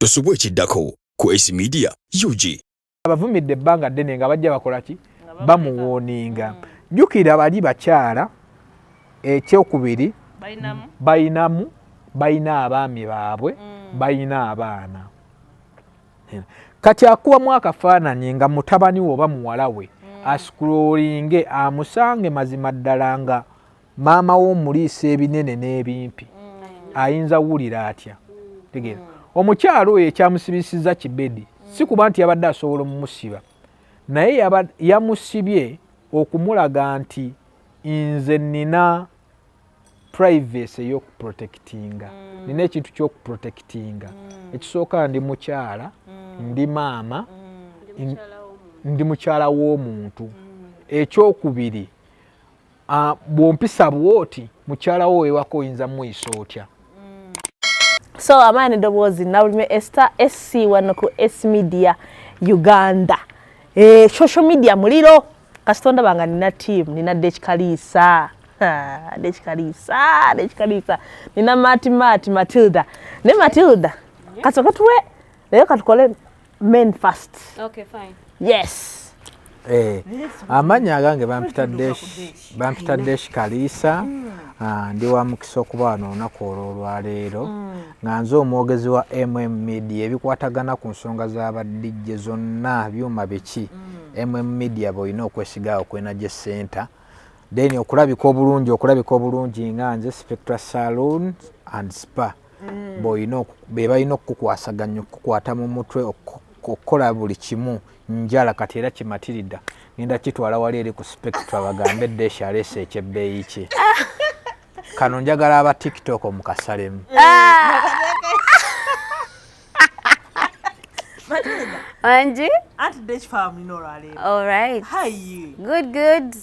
Tosubwe ekiddako ku AC Media UG. Abavumidde ebbanga ddene nga bajja bakola ki? Bamuwooninga. Jjukira bali bakyala ekyokubiri bayina abaami baabwe bayina abaana. Kati akubamu akafaananyi nga mutabani we oba muwala we asikulolinge amusange mazima ddala nga maama w'omuliisa ebinene n'ebimpi ayinza wulira atya. Tegeera omukyalo oyo ekyamusibisizza kibedi si kuba nti yabadde asobola omumusiba naye yamusibye okumulaga nti nze nina privacy ey'okuprotectinga nina ekintu ky'okuprotectinga ekisooka ndi mukyala ndi maama ndi mukyala w'omuntu ekyokubiri bw'ompisa bw'oti mukyala wo ewaka oyinza muyisa otya. So amani dobozi nawulime Esther SC wano ku AC Media Uganda. Social media muliro kastonda banga nina team nina Dechikalisa. Dechikalisa. Nina Matilda. Ne Matilda. Kasoka tuwe leo katukole men first. Okay, fine. Yes. Amanya agange bampita Dechikalisa. Ndi wa mukisa okuba wano olunaku olwaleero nga nze omwogezi wa Media ebikwatagana ku nsonga z'abadijje zonna byuma biki Media bw'olina okwesigawo ku Energy Center then okulabika obulungi nga nze Spectra Saloon and Spa be balina okukukwasaganya okukwata mu mutwe okukola buli kimu njala kati era kimatiridda ngenda kitwala wali eri ku Spectra bagambe Deshi alese ekyebbeeyi kye. Kano njagala aba TikTok omukasalemu. Angie? At Desh family no rale. All right. How are you? Good.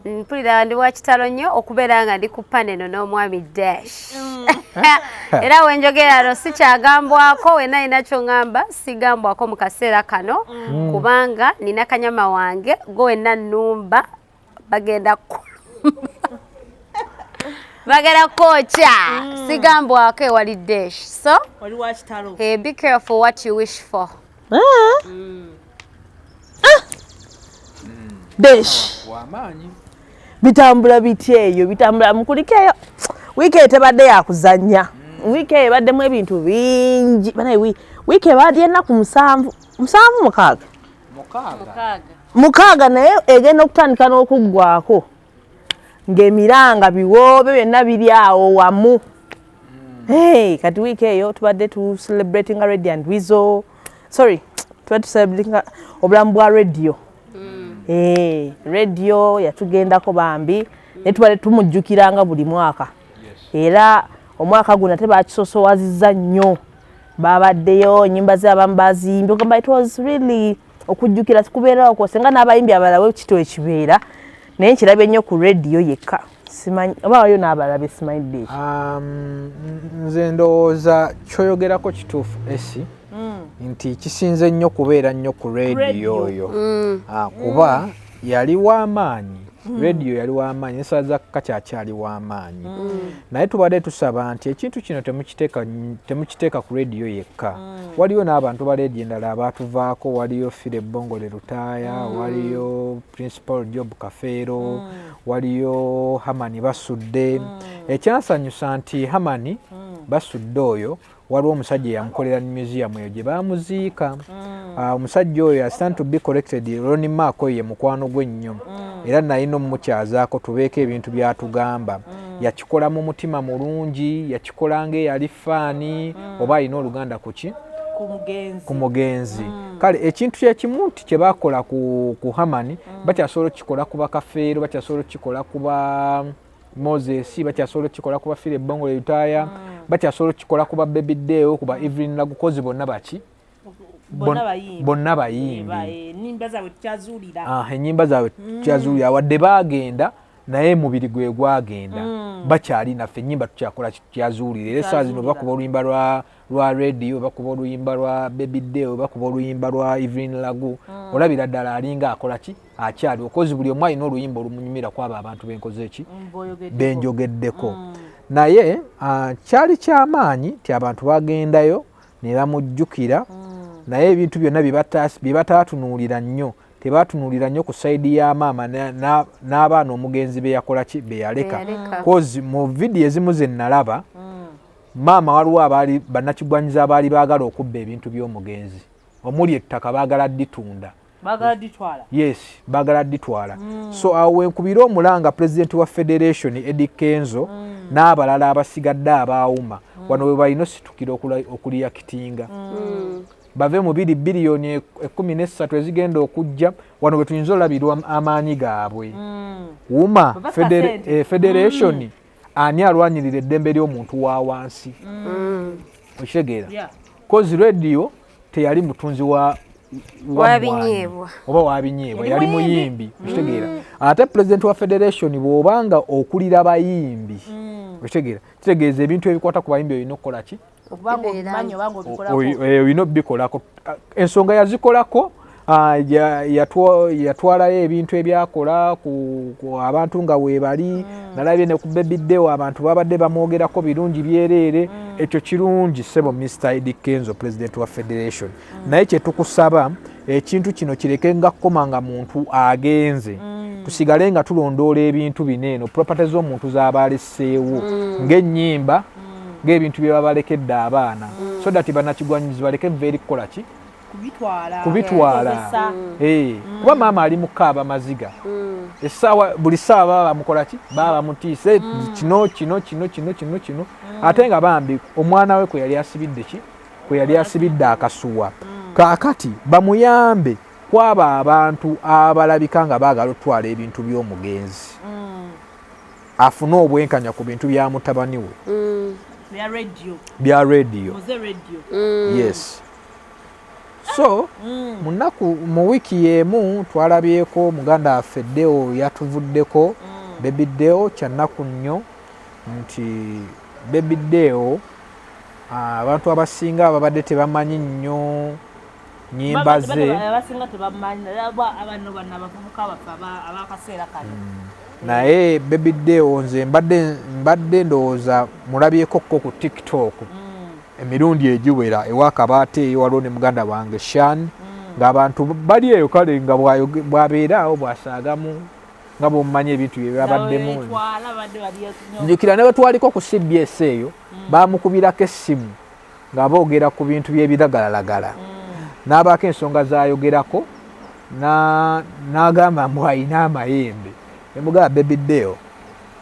Mpulira ndi wakitalo nnyo okubeera nga ndi ku paneno n'omwami Dash. Era wenjogera no sikyagambwako wena inakyo ngamba sigambwako mu kaseera kano kubanga nina kanyama wange go wena nnumba bagenda bagera kocha sigambwako wali Dash. So Wali wakitalo. Hey, be careful what you wish for. Dash. Wamanyi. Bitambula bityeyo bitambula mukulikeyo wiki etebadde yakuzanya wiki ebaddemu ebintu bingi banaye wiki ebadde ennaku mukaaga naye egenda okutandika n'okuggwako ng'emiranga biwoobe byonna biri awo wamu. Kati wiki eyo tubadde tu celebrating Radiant Wizo tubadde celebrating obulamu bwa radio. Radio yatugendako bambi netubale tumujjukiranga buli mwaka. Era omwaka guno tebakisosowaziza nnyo babaddeyo nyimba z'abamu bazimbi ogamba it was really okujjukira kubeerawo ko senga n'abayimbi abalawe kito ekibeera naye nkirabye nnyo ku radio yekka simanyi oba wayo n'abalabe simanyi. Nze ndowooza kyoyogerako kituufu esi nti kisinze nnyo kubeera nnyo ku radio oyo kuba yali w'amaanyi radio yali w'amaanyi n'essala za kakyakyali w'amaanyi naye tubadde tusaba nti ekintu kino temukiteeka ku radio yekka. Waliyo n'abantu ba radio endala abaatuvaako waliyo Fire Bongole Lutaaya waliyo Principal Job Kafeero waliyo Hamani basudde. Ekyansanyusa nti Hamani basudde oyo waliwo omusajja yamukolera mu museum eyo gye baamuziika. Omusajja oyo stand to be corrected Ronnie Mako ye mukwano gwe nnyo era nalina omukyazaako tubeeko ebintu byatugamba yakikola mu mutima mulungi yakikola ng'eyali faani oba alina oluganda kuki ku mugenzi. Kale ekintu kyekimu nti kye baakola ku Hamani bakyasobola okukikola ku bakafeero bakyasobola okukikola ku ba Moses bakyasobola okukikola ku ba Fire Bongole Lutaaya bakyasobola okukikola ku ba Baby Deo ku ba Evelyn Lagukozi bonna baki bonna bayimbi Nimba zawe tukyazulira. Ennyimba zaabwe tukyazulira wadde baagenda naye mubiri gwe gwagenda bakyali naffe ennyimba tukyakola tukyazuulira era essaawa zino bakuba oluyimba lwa radio bakuba oluyimba lwa Baby Deo bakuba oluyimba lwa Evelyn Lagu olabira ddala alinga akola ki akyali okozi buli omu alina oluyimba olumunyumira kwabo abantu benkoze ki benjogeddeko naye kyali kyamaanyi ti abantu bagendayo ne bamujjukira naye ebintu byonna bye batatunuulira nnyo tebatunuulira nnyo ku sayidi ya maama n'abaana omugenzi be yakola ki be yaleka kozi mu vidiyo ezimu ze nalaba maama waliwo abaali bannakigwanyiza abaali baagala okubba ebintu by'omugenzi omuli ettaka baagala dditunda yes baagala dditwala so awo wenkubira omulanga pulezidenti wa federation Eddie Kenzo n'abalala abasigadde abaawuma wano we balina ositukira okuliyakitinga bave mu 2 biliyoni 13 ezigenda okujja wano we tuyinza olabirwa amaanyi gaabwe wuma federation ani alwanyirira eddembe ly'omuntu wa wansi okitegeera kozi radio teyali mutunzi wabinyeebwa oba wabinyeebwa yali muyimbi okitegeera ate pulezidenti wa federation bw'obanga okulira bayimbi okitegeera kitegeeza ebintu ebikwata ku bayimbi olina okukola ki olina obikolako ensonga yazikolako yatwalayo ebintu ebyakola ku abantu nga weebali nalabye ne ku bebiddewo abantu babadde bamwogerako birungi byereere ekyo kirungi sebo Mr. Eddie Kenzo president wa federation naye kyetukusaba ekintu kino kireke nga kkoma nga muntu agenze tusigale nga tulondoola ebintu bineeno property z'omuntu z'abaleseewo ng'ennyimba ng'ebintu bye babalekedde abaana so that bannakigwanyizi baleke veeri kukola ki kubitwala kuba maama ali mukaaba maziga essaawa buli ssaawa baba bamukola ki baba bamutiise kino ate nga bambi omwana we kwe yali asibidde akasuwa kaakati bamuyambe kwaba abantu abalabika nga baagala otwala ebintu by'omugenzi afune obwenkanya ku bintu bya mutabani we bya radio yes so mu wiiki y'emu twalabyeko muganda waffe Deo yatuvuddeko Baby Deo kyannaku nnyo nti Baby Deo abantu abasinga babadde tebamanyi nnyo nnyimba ze naye Baby Deo nze mbadde ndowooza mulabyeko ku TikTok emirundi egiwera ewakabaate eyo waliwo ne muganda wange Shan ng'abantu bali eyo kale nga bwabeeraawo bwasaagamu nga bw'omumanyi ebintu bye babaddemu njukira ne bwe twaliko ku CBS eyo baamukubirako essimu nga boogera ku bintu by'ebiragalalagala n'abaako ensonga z'ayogerako n'agamba mbu ayina amayembe ne mugamba Baby Deo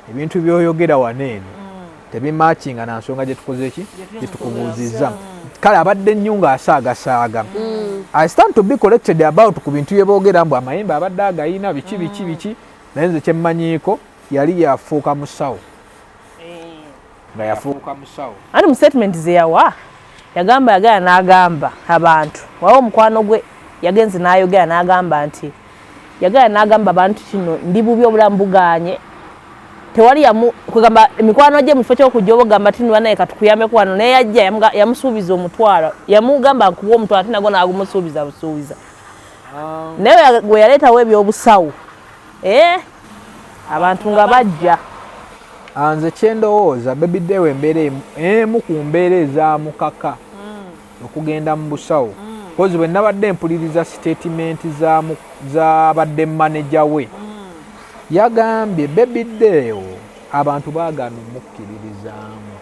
ebintu by'oyogera waneeno tebimakinga na nsonga gye tukoze ki gye tukubuuzizza kale abadde nnyo ng'asaagasaaga I stand to be corrected about ku bintu bye boogera mbu amayembe abadde agayina biki naye nze kye mmanyiiko yali yafuuka musawo nga yafuuka musawo ani mu statement ze yawa yagamba yagala n'agamba abantu wawo omukwano gwe yagenze n'ayogera n'agamba nti yagala n'agamba abantu kino ndi bubi obulamu buganye tewali kugamba emikwano gye mu kifo ky'okujja obogamba ti naye katukuyambeko wano naye yajja yamusuubiza omutwalo yamugamba nkuwa omutwalo ate nagwo naagumusuubiza busuubiza naye gwe yaleetawo ebyobusawo abantu nga bajja nze kyendowooza Baby Deo embeera emu ku mbeera ezamukaka okugenda mu busawo kozi bwe nabadde mpuliriza sitatimenti z'abadde maneja we yagambye Baby Deo abantu baagana omukkiririzaamu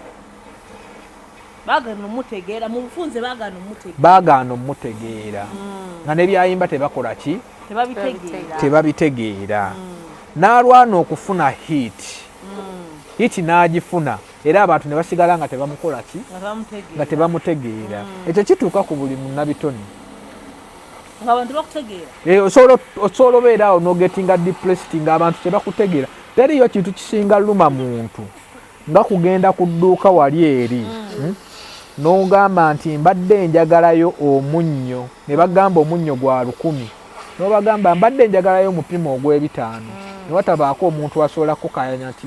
baagana omutegeera nga ne byayimba tebakola ki tebabitegeera n'alwana okufuna hit n'agifuna era abantu ne basigala nga tebamukola ki nga tebamutegeera ekyo kituuka ku buli munnabitone osobola obeera awo n'ogetinga depressed ng'abantu tebakutegeera teriyo kintu kisinga luma muntu nga kugenda ku dduuka wali eri n'ogamba nti mbadde njagalayo omunnyo ne bagamba omunnyo gwa 100 n'obagamba mbadde njagalayo omupima ogw'ebitaano ne watabaako omuntu asobola kukayanya nti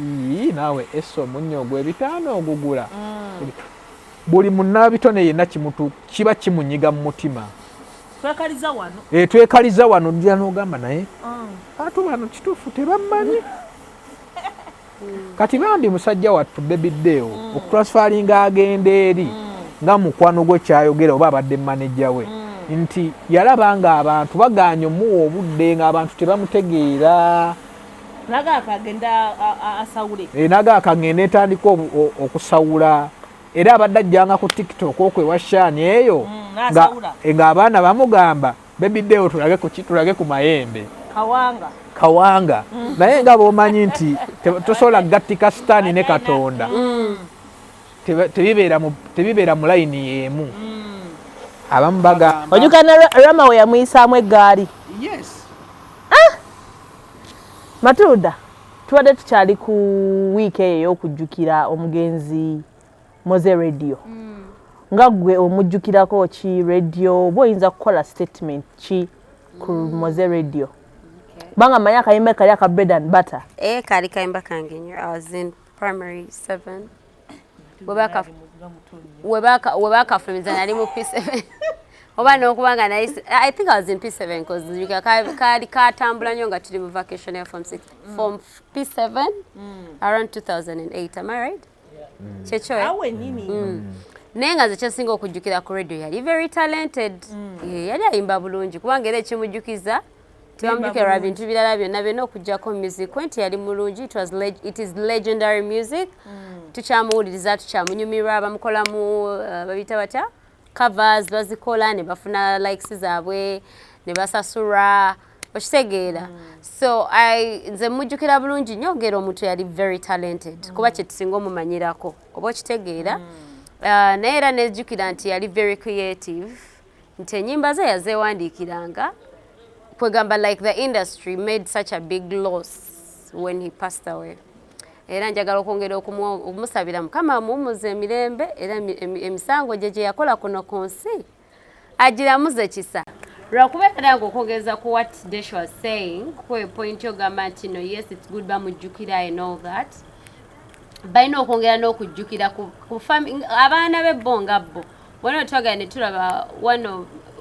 naawe omunnyo ogw'ebitaano ogugula buli munnabitone yenna kiba kimunyiga mu mutima twekaliza wano ojja n'ogamba naye abantu bano kituufu tebammanyi kati bambi musajja wattu Baby Deo okutransfaringa agenda eri nga mukwano gwe kyayogera oba abadde manager we nti yalaba nga abantu baganya omuwa obudde ng'abantu tebamutegeera naga akagenda asawule naga akagenda etandika okusawula era abadde ajjanga ku TikTok okwewa Shani eyo ng'abaana bamugamba bebiddeyo tulage ku mayembe kawanga naye nga bw'omanyi nti tosobola gattika sitaani ne Katonda tebibeera mu layini emu abamu bagamba ojukana Rama we yamuyisaamu eggaali Matilda tubadde tukyali ku wiiki eyo ey'okujjukira omugenzi Moze Radio nga gwe omujjukirako ki radio oba oyinza kukola statement ki ku Moze Radio banga manya akayimba kali aka bread and butter kali kayimba kange nnyo. I was in primary 7 webakafulumiza nali mu P7 oba n'okubanga I think I was in P7 because kali katambula nnyo nga tuli mu vacation ya form 6 form P7 around 2008. Am I right? Kyekyo awe nini naye nga ze kyasinga okujjukira ku radio yali very talented yali ayimba bulungi kubanga era ekimujjukiza tebamujjukira bintu birala byonna okujjako music nti yali mulungi. It is legendary music. Tukyamuwuliriza tukyamunyumirwa bamukolamu babita batya covers bazikola ne bafuna likes zaabwe ne basasura okitegeera so nze mujjukira bulungi nnyo ngero omuntu yali very talented kuba kye tusinga omumanyirako oba okitegeera naye era nejjukira nti yali very creative nti ennyimba ze yazeewandiikiranga kwegamba like the industry made such a big loss when he passed away. Era njagala okwongera okumusabira Mukama amuwummuze emirembe era emisango gye yakola kuno ku nsi agiramuze kisa lwakubeera nange okwongeza ku what Desh was saying kwe point yogamba nti no yes it's good bamujjukira and all that balina okwongera n'okujjukira ku abaana be bo nga bo wano twagala ne tulaba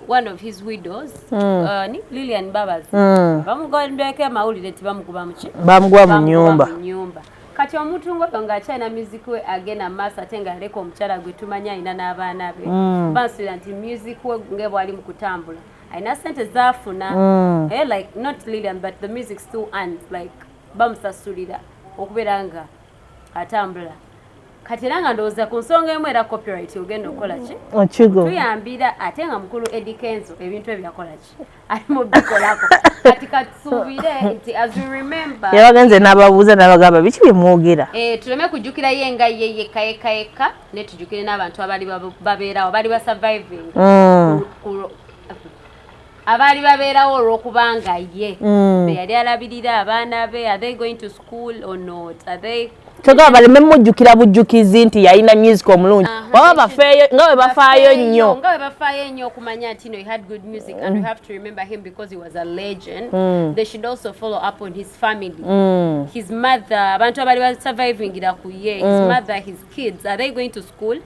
one of his widows ni Lilian Babazi bamugondeka amawulire tibamukuba muki bamuguba mu nyumba kati omuntu ngoyo ng'akyalina music we agenda maaso ate ng'aleka omukyala gwe tumanya alina n'abaana be bansuubira nti music we nge bw'ali mu kutambula alina ssente zaafuna like not Lilian but the music still earns like bamusasulira okubeera nga atambula kati era nga ndowooza ku nsonga emu era copyright ogenda okukola ki tuyambira ate nga mukulu Eddie Kenzo ebintu ebyakola ki ali mu bikolako kati katusuubire nti as you remember yabagenze n'ababuuza n'abagamba biki bye mwogera tuleme kujjukira ye nga ye yekka ne tujjukire n'abantu abaali babeerawo abaali basurviving abaali babeerawo olw'okubanga ye yali alabirira abaana be are they going to school or not are they Choga baleme mujjukira bujjukizi nti yalina music omulungi baba bafeeyo nga we bafaayo nnyo okumanya nti he had good music and we have to remember him because he was a legend. They should also follow up on his family, his mother, abantu abali surviving ira ku ye, his mother, his kids, are they going to school?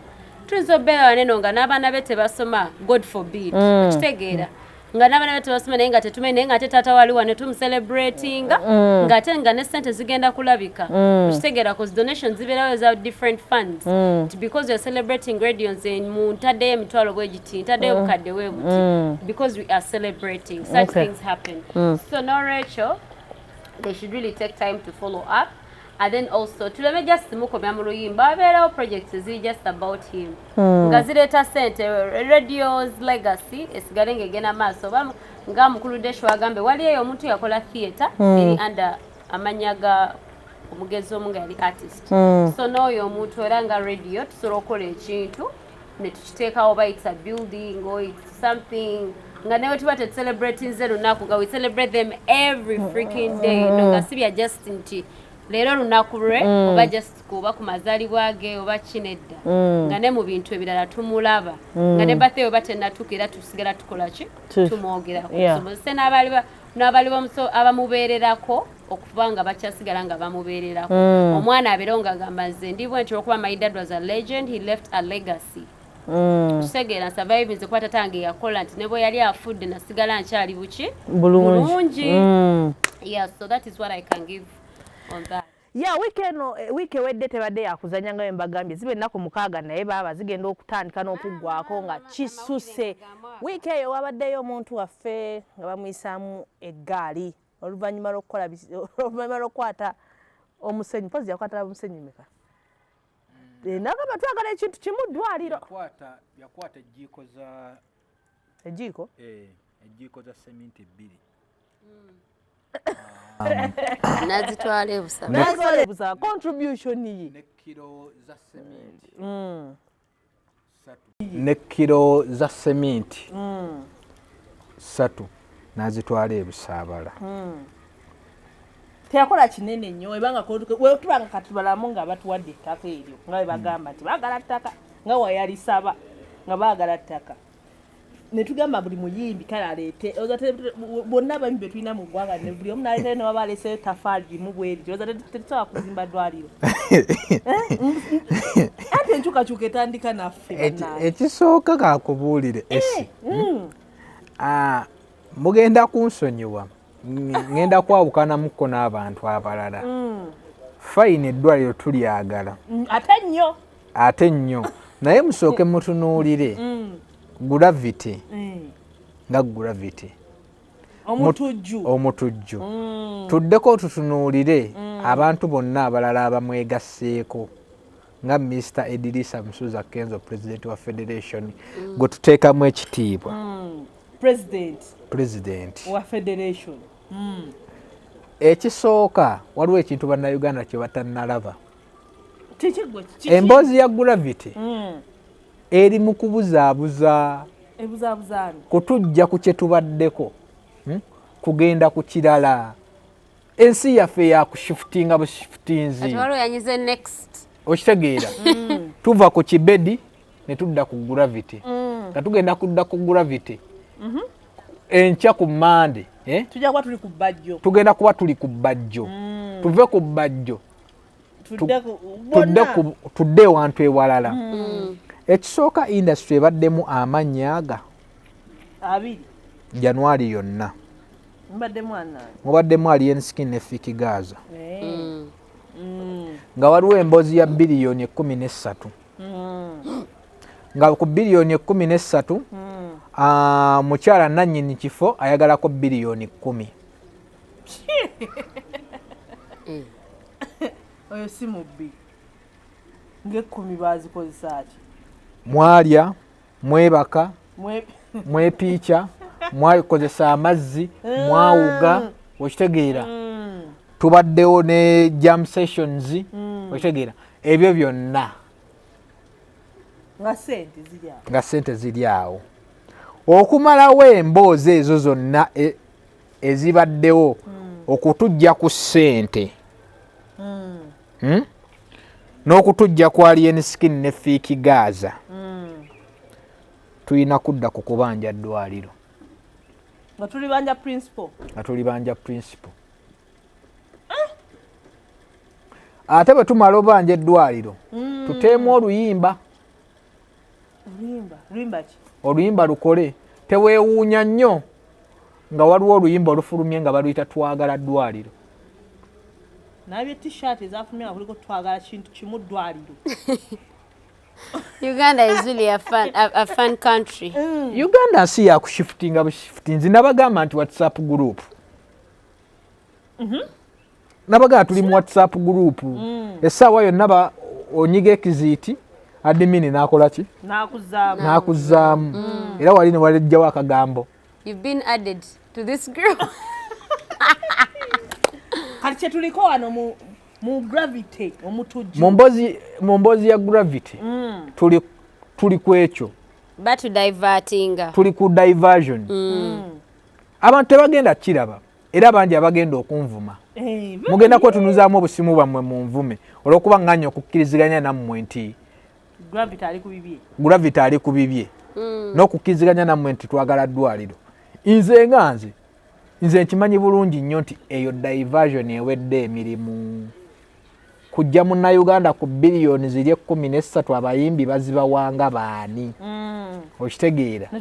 Tuzobeera waneno nga n'abaana be tebasoma, God forbid. Kitegeera nga n'abaana be tebasoma naye nga tetumenye naye nga ate taata waliwo ne tumcelebratinga nga ate nga ne ssente zigenda kulabika kitegeera cause donations zibeerawo eza different funds because you're celebrating radio nze mu ntaddeyo emitwalo bwe giti ntaddeyo obukadde bwe buti because we are celebrating such things happen so no Rachel they should really take time to follow up. And then also tuleme just mukomera mu luyimba abeerawo projects ziri just about him nga zireeta ssente radio's legacy esigale ng'egenda maaso nga mukulu Desho agambe waliyo omuntu yakola theatre eri under amanya ga omugezi omu nga yali artist so n'oyo omuntu era nga radio tusobola okukola ekintu ne tukiteekawo oba it's a building or it's something nga newe tuba tetucelebrating ze lunaku nga we celebrate them every freaking day no nga sibya just nti leero lunaku lwe oba just kuba ku mazaalibwa ge oba kinedda nga ne mu bintu ebirala tumulaba nga ne birthday oba tennatuuka era tusigala tukola ki tumwogerako somozese n'abaali abamubeererako okuba nga bakyasigala nga bamubeererako omwana abeerewo ng'agamba nze ndibwe nti olwokuba my dad was a legend he left a legacy tutegeera surviving kuba tatange yakola nti ne bwe yali afudde nasigala nkyali buki bulungi yeah so that is what I can give on that. ya wiki ewedde tebadde yakuzanya nga mbagambye zibe ennaku 6 naye baba zigenda okutandika n'okuggwako nga kisuse. Wiki eyo wabaddeyo omuntu waffe nga bamuyisaamu eggaali oluvannyuma lw'okukwata omusenyu. Pozi yakwata omusenyu meka? Nagamba twagala ekintu kimu ddwaliro. Yakwata ejjiiko za... Ejjiiko? Ejjiiko za seminti 2. Nazitwala ebusa. Contribution ye. Ne kilo za seminti. 3. Ne kilo za seminti. 3. Nazitwala ebusaabala. Teyakola kinene nnyo ebanga tubanga katubalamu nga batuwadde ettaka eryo nga bagamba nti baagala ttaka nga wayalisaba nga baagala ttaka. Ne tugamba buli muyimbi kale aleete bonna abayimbi be tulina mu ggwanga ne buli omu n'aleeta ne baba aleese tafaali limu bweri tetusobola kuzimba ddwaliro. Ate enkyukakyuka etandika naffe. Ekisooka kakubuulire esi. Mugenda kunsonyiwa. Ngenda kwawukanamuko n'abantu abalala. Fayini eddwaliro tulyagala. Ate nnyo. Naye musooke mutunuulire. Gravity. Nga gravity. Omutujju. Tuddeko tutunuulire abantu bonna abalala abamwegasseeko. Nga Mr. Edrisa Musuza Kenzo, President wa Federation, gwe tuteekamu ekitiibwa. President wa Federation. Ekisooka waliwo ekintu bannayuganda kye batannalaba. Emboozi ya gravity eri mu kubuzaabuza. Kutujja ku kye tubaddeko, kugenda ku kirala. Ensi yaffe yakushifutinga bushifutinzi. Okitegeera? Tuva ku kibedi ne tudda ku gravity. Nga tugenda kudda ku gravity. Enkya ku Mande. Tugenda kuba tuli ku bbajjo. Tuve ku bbajjo tudde wantu ewalala. Ekisooka industry ebaddemu amannya aga 2 January yonna. Mubaddemu Alien Skin ne Fiki Gaza. Nga waliwo emboozi ya biliyoni 13. Nga ku biliyoni 13 mukyala nannyini kifo ayagalako biliyoni 10. Oyo si mubbi. Ng'ekkumi bazikozesa ki? Mwalya, mwebaka, mwepiica, mwakozesa amazzi, mwawuga, okitegeera. Tubaddewo ne jam sessions, okitegeera. Ebyo byonna nga ssente ziri awo. Okumalawo emboozi ezo zonna ezibaddewo okutujja ku ssente n'okutujja ku Alien Skin ne Fiki Gaza, tulina kudda ku kubanja ddwaliro. Nga tulibanja principal. Ate bwe tumala obanja eddwaliro tuteemu oluyimba. Oluyimba lukole. Teweewuunya nnyo nga waliwo oluyimba olufulumye nga baluyita twagala ddwaliro. Nabye t-shirt ezafumya kuliko twagala kintu kimu ddwaliro. Uganda is really a fun country. Uganda nsi yakushifutinga bushifutinzi. Nabagamba nti WhatsApp group. Nabagamba tuli mu WhatsApp group. Essaawa yonna onyiga ekiziiti admin nakola ki? Nakuzaamu. Era wali ne walejjawo akagambo. You've been added to this group. Kati kye tuliko wano mu gravity omutujju. Mu mboozi ya gravity tuli ku ekyo. Tuli ku diversion. Abantu tebagenda kiraba. Era bangi abagenda okunvuma. Mugenda kwetunuzaamu obusimu bwammwe mu nvume olw'okuba nganya okukkiriziganya nammwe nti gravity ali ku bibye. N'okukkiriziganya nammwe nti twagala ddwaliro. Nze nkimanyi bulungi nnyo nti eyo diversion ewedde emirimu. Kujja munnayuganda ku biliyoni ziri 13 abayimbi bazibawanga baani. Okitegeera? Ne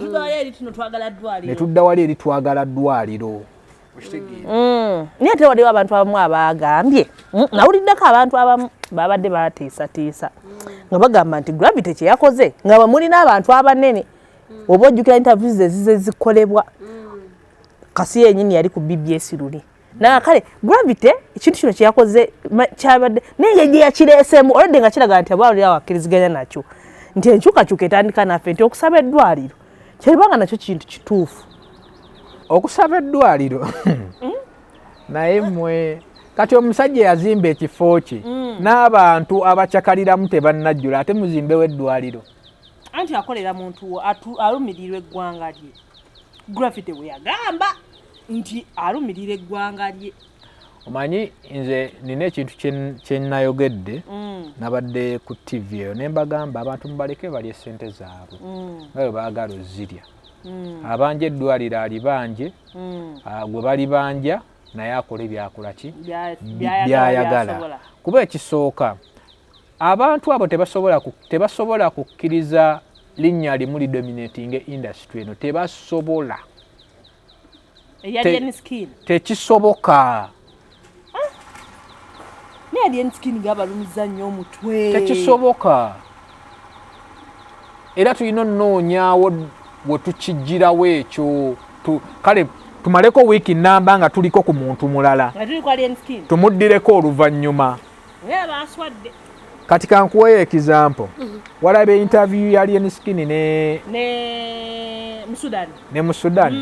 tudda wali eri twagala ddwaliro. Naye te waliwo abantu abamu abagambye nawuliddeko abantu abamu babadde bateesatiisa nga bagamba nti gravity kye yakoze nga bamulina abantu abanene oba ojjukira interviews ezize zikolebwa kasi yennyini yali ku BBS luli na kale gravity ekintu kino kye yakoze kyabadde naye gye yakireesemu olwadde nga kiraga nti abaawulira wakkiriziganya nakyo nti enkyukakyuka etandika naffe nti okusaba eddwaliro kyalibanga nakyo kintu kituufu okusaba eddwaliro naye mmwe kati omusajja yazimba ekifo kye n'abantu abakyakaliramu tebannajjula ate muzimbewo eddwaliro anti akolera muntu alumirirwa eggwanga lye gravity bwe yagamba nti alumirira eggwanga lye omanyi nze nina ekintu kye nayogedde nabadde ku TV eyo ne mbagamba abantu mubaleke balye ssente zaabwe nga bwe baagala ozirya abanja eddwaliro alibanje gwe balibanja naye akole byakola ki byayagala kuba ekisooka abantu abo tebasobola kukkiriza linnya limu lidominating industry eno tebasobola tekisoboka tekisoboka era tulina onoonyaawo we tukijjirawo ekyo kale tumaleko wiiki namba nga tuliko ku muntu mulala tumuddireko oluvannyuma kati kankuweyo ekizampo walaba interview ya Alien Skin ne mu Sudan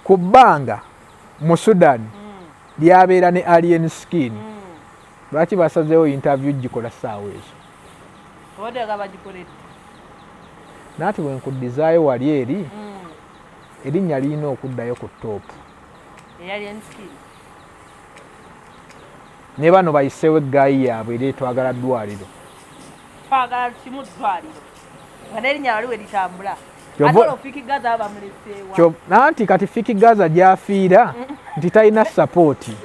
ku bbanga mu Sudan lyabeera ne Alien Skin lwaki basazeewo interview gikola ssaawa ezo naati bwe nkuddizaayo wali eri erinnya lirina okuddayo ku toopu ne bano bayiseewo eggaayi yaabwe era twagala ddwaliro nanti kati Fiki Gaza gy'afiira nti talina sapooti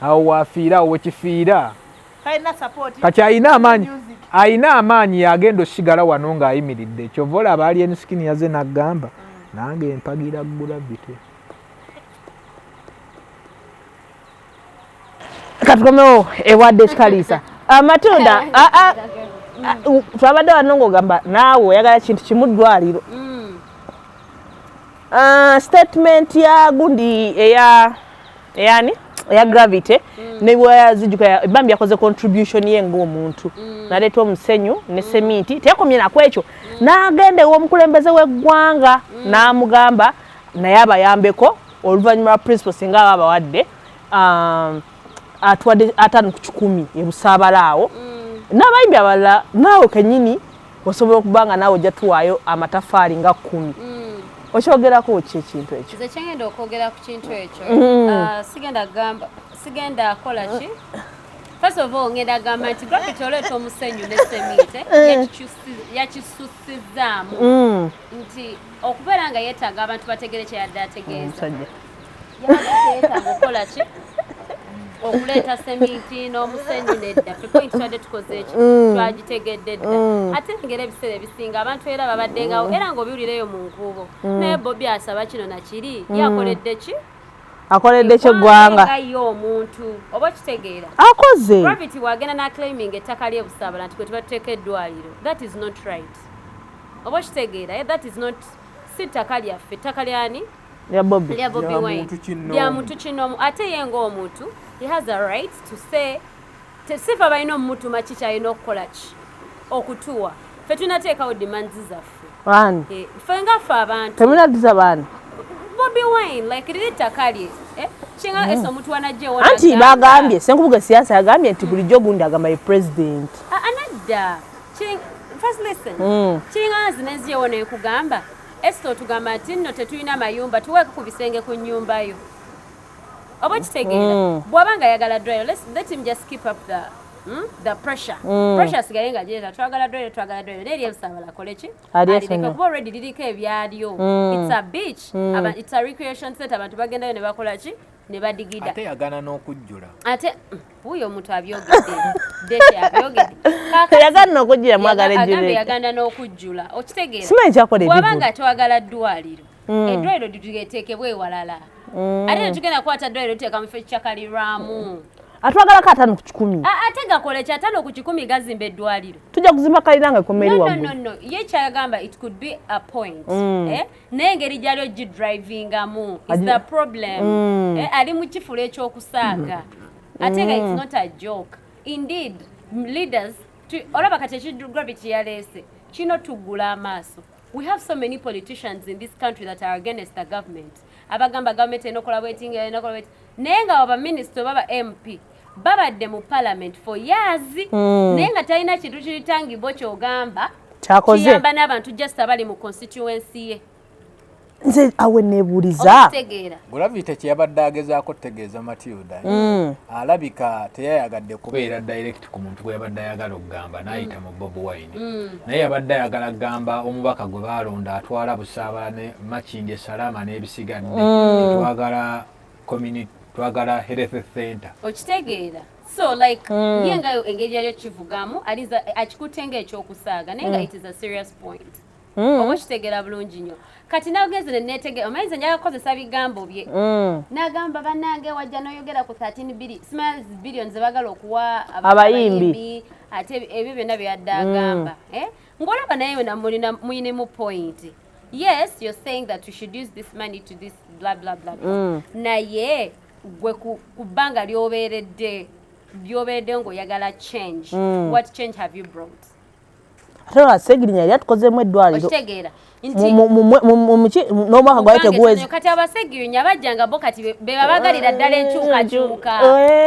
awo waafiira awo wekifiira kati ayina amaanyi yagenda osigala wano ng'ayimiridde kyova olaba Alien Skin yaze n'agamba nange empagira gravity katukomewo ewadde ekikaliisa amatunda twabadde wano ng'ogamba naawe oyagala kintu kimu ddwaliro statement ya gundi eyani eya gravity ne bweyazijjuka bambi yakoze contribution ye ng'omuntu naleeta omusenyu ne semiti teyakomye nakwekyo n'agenda ew'omukulembeze w'eggwanga n'amugamba naye abayambeko oluvannyuma lwa principal singa aba abawadde atuwadde 5 ku 100 ebusaabala awo n'abayimbi abalala naawe kennyini osobola okuba nga naawe ojja tuwaayo amatafaali nga 10 okyogerako ki ekintu ekyo nze kyengenda okwogera ku kintu ekyo sigenda kola ki first of all ngenda gamba nti gravity oleeta omusenyu ne semite yakisusizzaamu nti okubeera nga yeetaaga abantu bategere kyeyadde ategeeza yeetaaga okukola ki okuleeta semiti n'omusenyu nedda point twadde tukoze eki twagitegedde dda ate ngera ebiseera ebisinga abantu era babaddengawo era ng'obiwulireyo mu nkuubo naye Bobi asaba kino nakiri yakoledde ki akoledde kyeggwanga ye omuntu oba kitegeera akoze gravity wagenda n'aclaiming ettaka ly'ebusaabala nti kwe tuba tuteeka eddwaliro that is not right oba kitegeera that is not si ttaka lyaffe ettaka lyani lya Bobi Wine lya muntu kinoomu ate ye ng'omuntu he has a right to say sifa balina omumutuma ki kyalina okukola ki okutuwa ffe tunateekawo demands zaffe ffe ngaffe abantu temunaddiza baana Bobi Wine like liri ttaka lye kinga ese omuntu wanajjewo anti bagambye senkubuga siyaasa yagambye nti bulijjo gundi agamba ye president anadda first listen kinga zinezyewo nekugamba ese otugamba nti nno tetulina mayumba tuweeke ku bisenge ku nnyumba yo oba kitegeera bw'aba nga ayagala dry let him just keep up the pressure pressure sigaye nga jeta twagala dwele neri ebisabala kolechi alireka kuba already liriko ebyalyo it's a beach it's a recreation center abantu bagendayo ne bakola ki ne badigida ate yagana n'okujjula ate huyo omuntu abyogedde dete abyogedde yagana n'okujjula mwagala ejjule yaganda n'okujjula okitegeera simanyi kyakola ebibu wabanga twagala ddwaliro eddwaliro litugeteekebwe ewalala ate ne tugenda kwata ddwaliro tuteeka mu kifo kyakalirwamu atwagala ka 5 ku 10 ate gakola kya 5 ku 10 gazimba eddwaliro tujja kuzimba kalina nga komeri waggulu no ye kyagamba it could be a point naye engeri gyalyo gidravingamu is the problem ali mu kifulo ekyokusaaga ate nga it's not a joke indeed leaders olaba kati ekigravity yaleese kino tuggula amaaso. We have so many politicians in this country that are against the government. Abagamba government eno collaborating nenga aba minister baba MP babadde mu parliament for years nenga talina kintu kitangibwa kyogamba kiyamba n'abantu just abali mu constituency ye. Nze awe nebuliza Gravity kyabadde agezaako kutegeeza Matilda alabika teyayagadde kubeera direct ku muntu gwe yabadde ayagala okugamba n'ayita mu Bob Wine naye yabadde ayagala kugamba omubaka gwe baalonda atwala busaabala ne Makindye Salama n'ebisigadde twagala community twagala health center okitegeera so like yengayo engeri yalyo kivugamu aliza akikutenga ekyokusaaga nenga it is a serious point okitegera bulungi nnyo kati nageze ne netegera omanyize njaga kukozesa bigambo bye nagamba bannange wajja noyogera ku 13 smiles billions bagala okuwa abayimbi ate ebyo byonna byadde agamba ngolaba naye namulina muyine mu point. Yes, you're saying that we should use this money to this blah blah blah naye gwe kubanga lyoberedde ng'oyagala change what change have you brought? Atera segirinya yatukozemu eddwaliro okitegeera n'omwaka gwali teguwezi kati abasegirinya bajjanga bo kati be babagalira ddala enkyukakyuka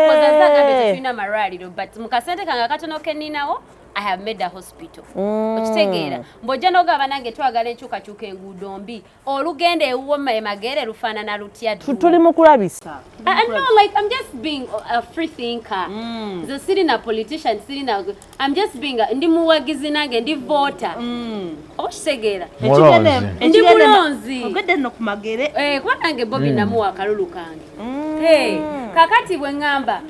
kozazagambe tetulina malwaliro but mu kasente kange katono keninawo I have made a hospital. Okitegeera mbojja n'ogaba nange twagala enkyukakyuka enguudo mbi olugenda ewuwoma emagere lufaanana lutya tuli mu kulabisa. No, like I'm just being a free thinker. Nze sirina politician sirina I'm just being ndi muwagizi nange ndi voter. Okitegeera ndi mulonzi ogedde no kumagere kuba nange Bobby namuwa akalulu kange kakati bwe ngamba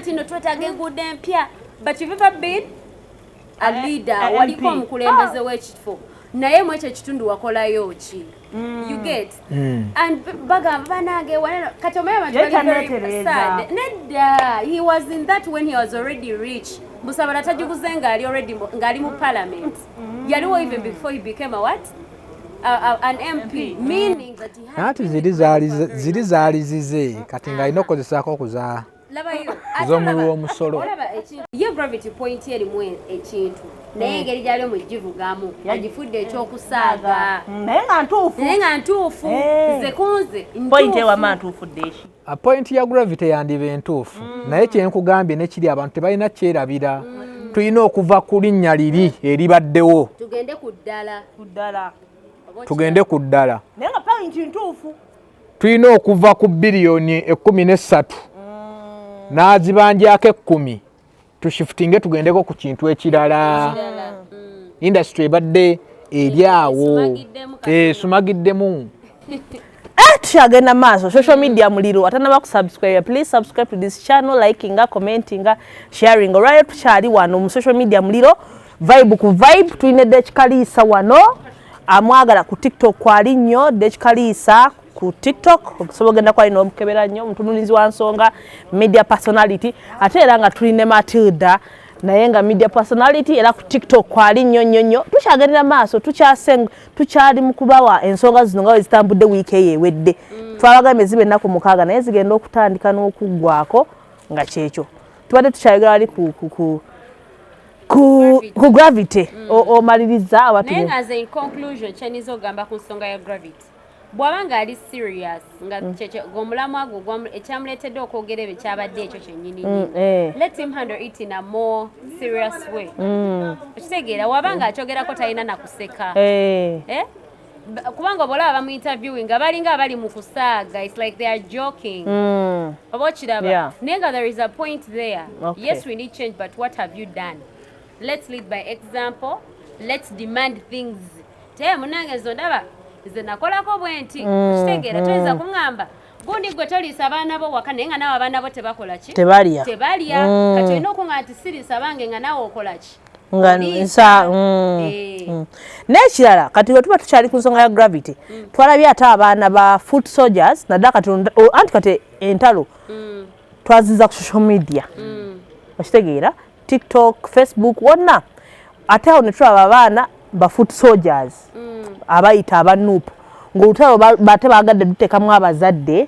tino twetaaga enguudo empya but you've ever been a leader waliko omukulembeze w'ekifo naye mu ekyo ekitundu wakolayo ki you get and bagamba banange kati omanyi abantu bali very sad nedda he was in that when he was already rich Busabala tajiguze ngali mu parliament yaliwo even before he became a what an MP meaning that he had ziri zaalizize kati ng'alina okukozesaako okuzaa z'omululu omusolo ye gravity point erimu ekintu naye engeri gyali mugivugamu agifudde ekyokusaaga naye nga ntuufu nze kunze point ewama ntuufudde eki point ya gravity yandiba entuufu naye kyenkugambye nekiri abantu tebalina kyerabira tulina okuva ku linnya liri eribaddewo tugende ku ddala naye nga point ntuufu tulina okuva ku biliyoni 13 n'azibanjako 10 tushifutinge tugendeko ku kintu ekirala industry ebadde eryawo sumagiddemu tukyagenda maaso social media muliro atanaba kusubscribe please subscribe to this channel likinga commentinga sharing olwaliro tukyali wano mu social media muliro vibe ku vibe tulina Dekikaliisa wano amwagala ku TikTok kwali nnyo Dekikaliisa ku TikTok okusobogenda kwali n'omukebera nnyo omutunulizi wa nsonga media personality ate era nga tuline Matilda naye nga media personality era ku TikTok kwali nnyo tukyagendera maaso tukyali mu kubawa ensonga zino nga wezitambudde wiiki eyo ewedde twabagambye zibe ennaku 6 naye zigenda okutandika n'okuggwako nga kyekyo tubadde tukyayogera wali ku gravity omaliriza naye nga nze in conclusion kyeniza ogamba ku nsonga ya gravity bw'abanga ali serious nga omulamu agwo ekyamuleetedde okwogera ebyo kyabadde ekyo kyennyini let him handle it in a more serious way okitegeera wabanga akyogerako talina nakuseka kubanga bolaba mu interviewing abalinga abali mu kusaaga, it's like they are joking. Oba okiraba naye there is a point there. Yes, we need change, but what have you done? Let's lead by example. Let's demand things. Te munange zondaba nze nakolako bwe nti kitegeera toyinza kuŋŋamba gundi gwe toliisa abaana bo waka naye nga nawe abaana bo tebakola ki tebalya kati olina okuŋŋa nti siriisa bange nga nawe okola ki n'ekirala kati we tuba tukyali ku nsonga ya gravity twalabye ate abaana ba foot soldiers naddala kati anti kati entalo twaziza ku social media okitegeera TikTok, Facebook wonna ate awo ne tulaba abaana ba foot soldiers abayita abanuupu ng'olutalo bate baagadde duteekamu abazadde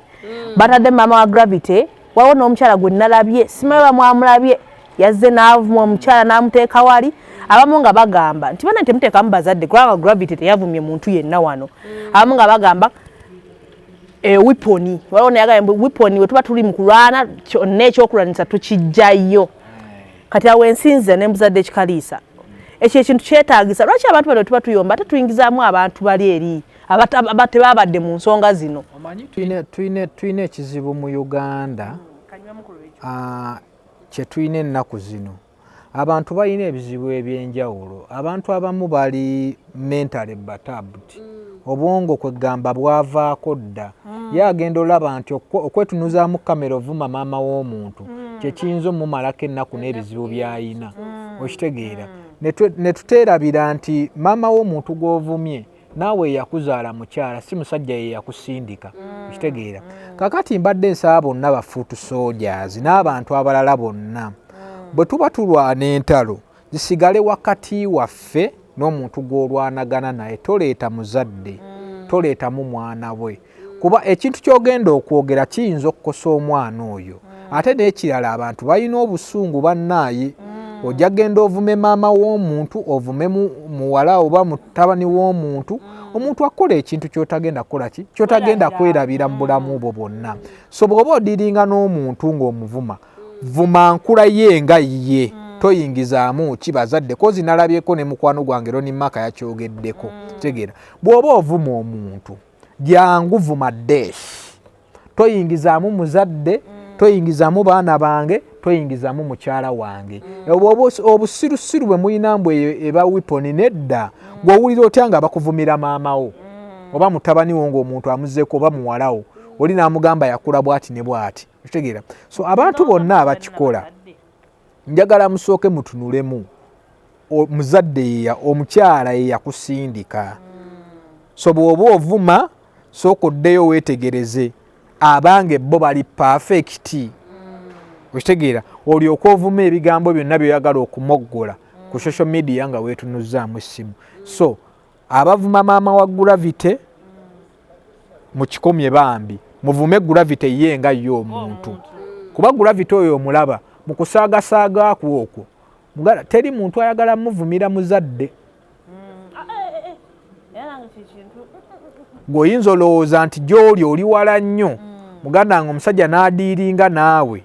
batadde maama wa gravity waliwo n'omukyala gwe nalabye simanyi bamwamulabye yazze n'avuma omukyala n'amuteeka wali abamu nga bagamba nti bana temuteekamu bazadde kubanga gravity teyavumye muntu yenna wano abamu nga bagamba wiponi waliwo nayagamba wiponi we tuba tuli mu kulwana kyonna ekyokulwanisa tukijjayo kati awo ensinze n'embuzadde ekikaliisa ekyo ekintu kyetaagisa lwaki abantu bano tuba tuyomba ate tuyingizaamu abantu bali eri tebabadde mu nsonga zino. Tuyina ekizibu mu Uganda kye tuyina ennaku zino abantu balina ebizibu ebyenjawulo abantu abamu bali mentally battered obwongo kwegamba bwavaako dda ye agenda olaba nti okwetunuzaamu kamera ovuma maama w'omuntu kyekiyinza omumalako ennaku n'ebizibu by'ayina okitegeera ne tuteerabira nti maama w'omuntu gw'ovumye naawe yakuzaala mukyala si musajja ye yakusindika okitegeera kakati mbadde nsaba bonna ba foot soldiers n'abantu abalala bonna bwe tuba tulwana entalo zisigale wakati waffe n'omuntu gw'olwanagana naye toleeta muzadde toleetamu mwana we kuba ekintu ky'ogenda okwogera kiyinza okukosa omwana oyo ate n'ekirala abantu balina obusungu bannaaye ojja genda ovume maama w'omuntu ovume muwala oba mutabani w'omuntu omuntu akola ekintu kyotagenda kukola ki kyotagenda kwerabira mu bulamu bwo bwonna so bw'oba odiringa n'omuntu ng'omuvuma vuma nkula ye nga ye toyingizaamu kibazadde kozi nalabyeko ne mukwano gwange Roni Maka yakyogeddeko tegeera bw'oba ovuma omuntu jangu vuma desh toyingizaamu muzadde toyingizaamu baana bange toyingizaamu mukyala wange obusirusiru bwe mulina mbwe eba wiponi nedda gw'owulira otya nga bakuvumira maamawo oba mutabani wo ng'omuntu amuzzeeko oba muwalawo oli n'amugamba yakula bw'ati ne bw'ati okitegeera so abantu bonna abakikola njagala musooke mutunulemu muzadde omukyala ye yakusindika so bw'oba ovuma sooka oddeyo weetegereze abange bo bali perfect okitegeera olyoka ovuma ebigambo byonna byoyagala okumoggola ku social media nga weetunuzaamu essimu so abavuma maama wa gravity mu kikomye bambi muvume gravity ye nga yo omuntu kuba gravity oyo omulaba mu kusaagasaaga okwo teri muntu ayagala muvumira muzadde gweoyinza olowooza nti gy'oli oli wala nnyo muganda nga omusajja n'adiiringa naawe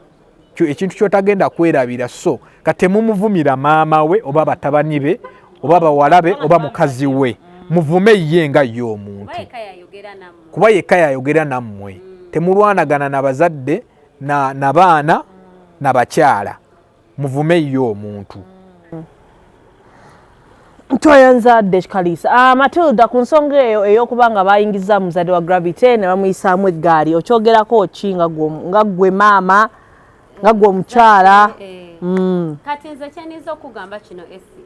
ekintu kyotagenda kwerabira so katemumuvumira maama we oba batabani be oba bawala be oba mukazi we muvume ye nga ye omuntu kuba yekka yayogera nammwe temulwanagana na bazadde na baana na bakyala muvume ye omuntu Toyanzadde ekikaliisa Matilda ku nsonga eyo ey'okuba nga bayingiza muzadde wa gravity ne bamuyisaamu eggaali okyogerako ki nga gwe maama nga gwe omukyala kati nze kyaniza okugamba kino esi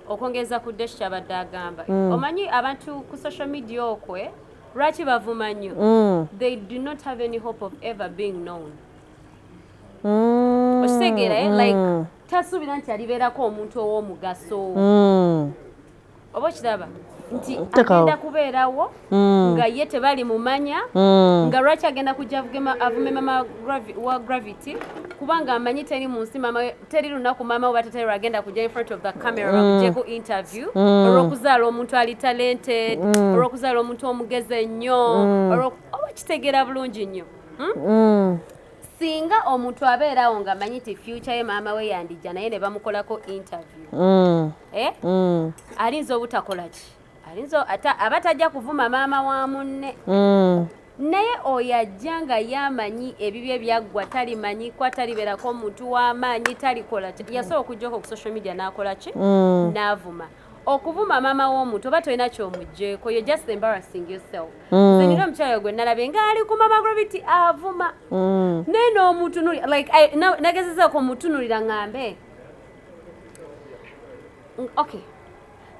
okwongeza ku desh kyabadde agamba omanyi abantu ku social media okwe lwaki bavuma nnyo they do not have any hope of ever being known okitegeera like tasuubira nti alibeerako omuntu ow'omugaso oba okiraba nti agenda kubeerawo nga ye tebali mumanya nga lwaki agenda kujja avume maama wa gravity kubanga amanyi teri mu nsi teri lunaku maama we batateri lwagenda kujja in front of the camera bamugyeko interview olw'okuzaala omuntu ali talented olw'okuzaala omuntu omugezi ennyo oba kitegeera bulungi nnyo singa omuntu abeerawo nga amanyi ti future ye maama we yandijja naye ne bamukolako interview alinza obutakola ki alinzo ata abatajja kuvuma maama wa munne naye oyo ajja nga yamanyi ebibye byaggwa talimanyi kwa taliberako omuntu w'amaanyi talikola yasobola okujjako ku social media n'akola ki n'avuma okuvuma maama w'omuntu oba tolina kyomugjeeko you're just embarrassing yourself nze nina omukyala gwe nalabe ng'ali ku mama gravity avuma naye n'omutunulira like nagezezaako omutunulira ng'ambe okay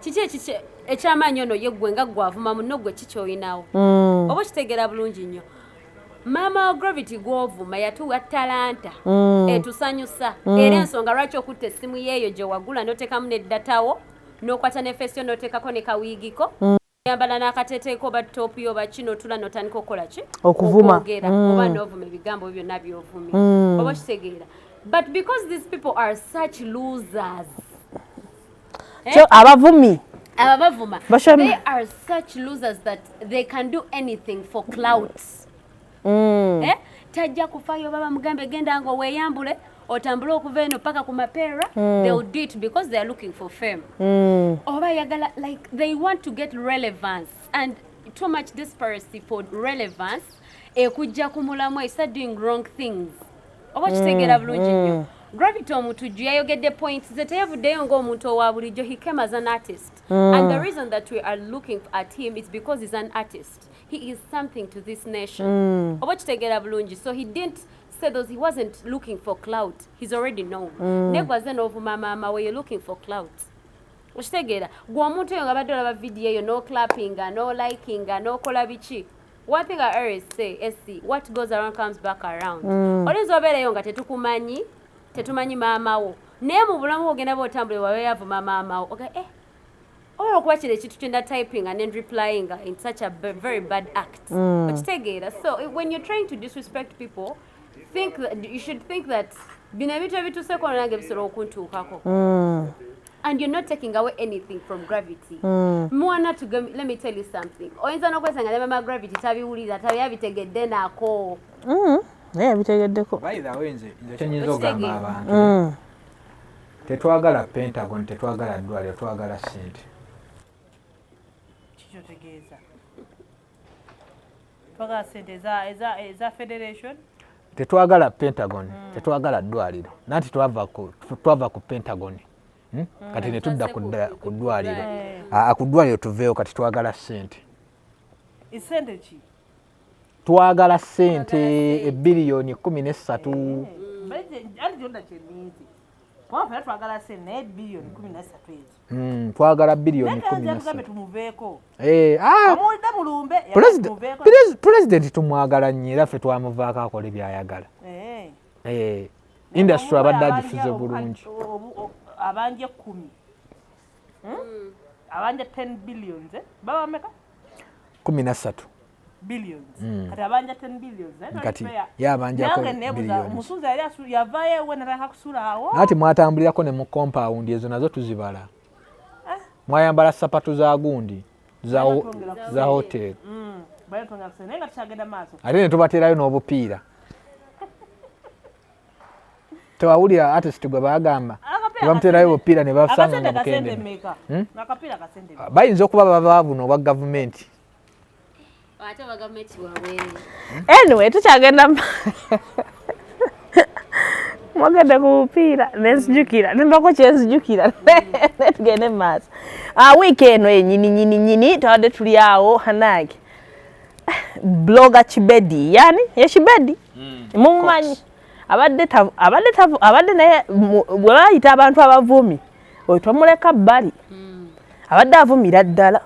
kiki ekyamaanyi ono ye gwe nga gwavuma munno gwe kikyoyinawo oba kitegeera bulungi nnyo maama wa gravity gw'ovuma yatuwa talanta etusanyusa era ensonga lwaki okutta essimu yeeyo gye wagula n'oteekamu n'eddatawo n'okwata n'efeesiyo n'oteekako ne kawiigiko yambala n'akateeteeko oba toopu yo oba kino otula n'otandika okukola ki okwogera oba n'ovuma ebigambo byo byonna by'ovumye oba kitegeera but because these people are such losers abavumi abavuma they are such losers that they can do anything for clout tajja kufayo baba mugambe genda ngo weeyambule otambule okuva eno paka ku mapeera they will do it because they are looking for fame oba yagala like they want to get relevance and too much desperation for relevance ekujja kumulamu I start doing wrong things oba kitegeera bulungi nnyo Gravity omutujju yayogedde points ze teyavuddeyo ng'omuntu owa bulijjo he came as an artist and the reason that we are looking at him is because he's an artist he is something to this nation oba kitegeera bulungi so he didn't say those he wasn't looking for clout he's already known negwaze n'ovuma maama we you're looking for clout okitegeera gwe omuntu eyo nga badde olaba vidiyo eyo no clappinga no likinga n'okola biki one thing I always say what goes around comes back around olinza obeereyo nga tetumanyi maama wo naye mu bulamu ogenda bw'otambule wabe yavuma maama wo oba okuba kino ekintu kyenda typing and replying in such a very bad act okitegeera so when you're trying to disrespect people you should think that bino ebintu ebituuseeko nange bisobola okuntuukako and you're not taking away anything from gravity mwana to go, let me tell you something oyinza n'okwesanga ne mama gravity tabiwulira tabiyabitegedde nako naye abitegeddeko by the way nze kyenyinza ogamba abantu tetwagala Pentagon tetwagala ddwaliro twagala ssente kikyotegeeza twagala ssente eza federation tetwagala Pentagon tetwagala ddwaliro nanti twava ku Pentagon kati ne tudda ku ddwaliro ku ddwaliro tuveeyo kati twagala ssente isente ki twagala ssente ebiliyoni 13 twagala ssente naye biliyoni 13 ezo twagala biliyoni 13 tumuveeko pulezidenti tumwagala nnyo era ffe twamuvaako akola byayagala industry abadde agifuze bulungi abanja 10 abanja 10 billions baba meka 13 billions kati abanja 10 billions kati yabanjako billions omusuuzi yali yavaayo we nataka kusula awo ati mwatambulirako ne mu compound ezo nazo tuzibala mwayambala sapatu za gundi za hotel ate ne tubateerayo n'obupiira tewawulira artist gwe bagamba tebamuteerayo obupiira ne basanga nga bukende bayinza okuba bavaabuno obwa gavumenti anyway tukyagenda mwagenda ku bupiira nenzijukira nembako kyenzijukira netugende maaso wiiki eno enyini twadde tuli awo hanage blogger kibedi yani ye kibedi mumumanyi abadde naye bwe bayita abantu abavumi oyo twamuleka bbali abadde avumira ddala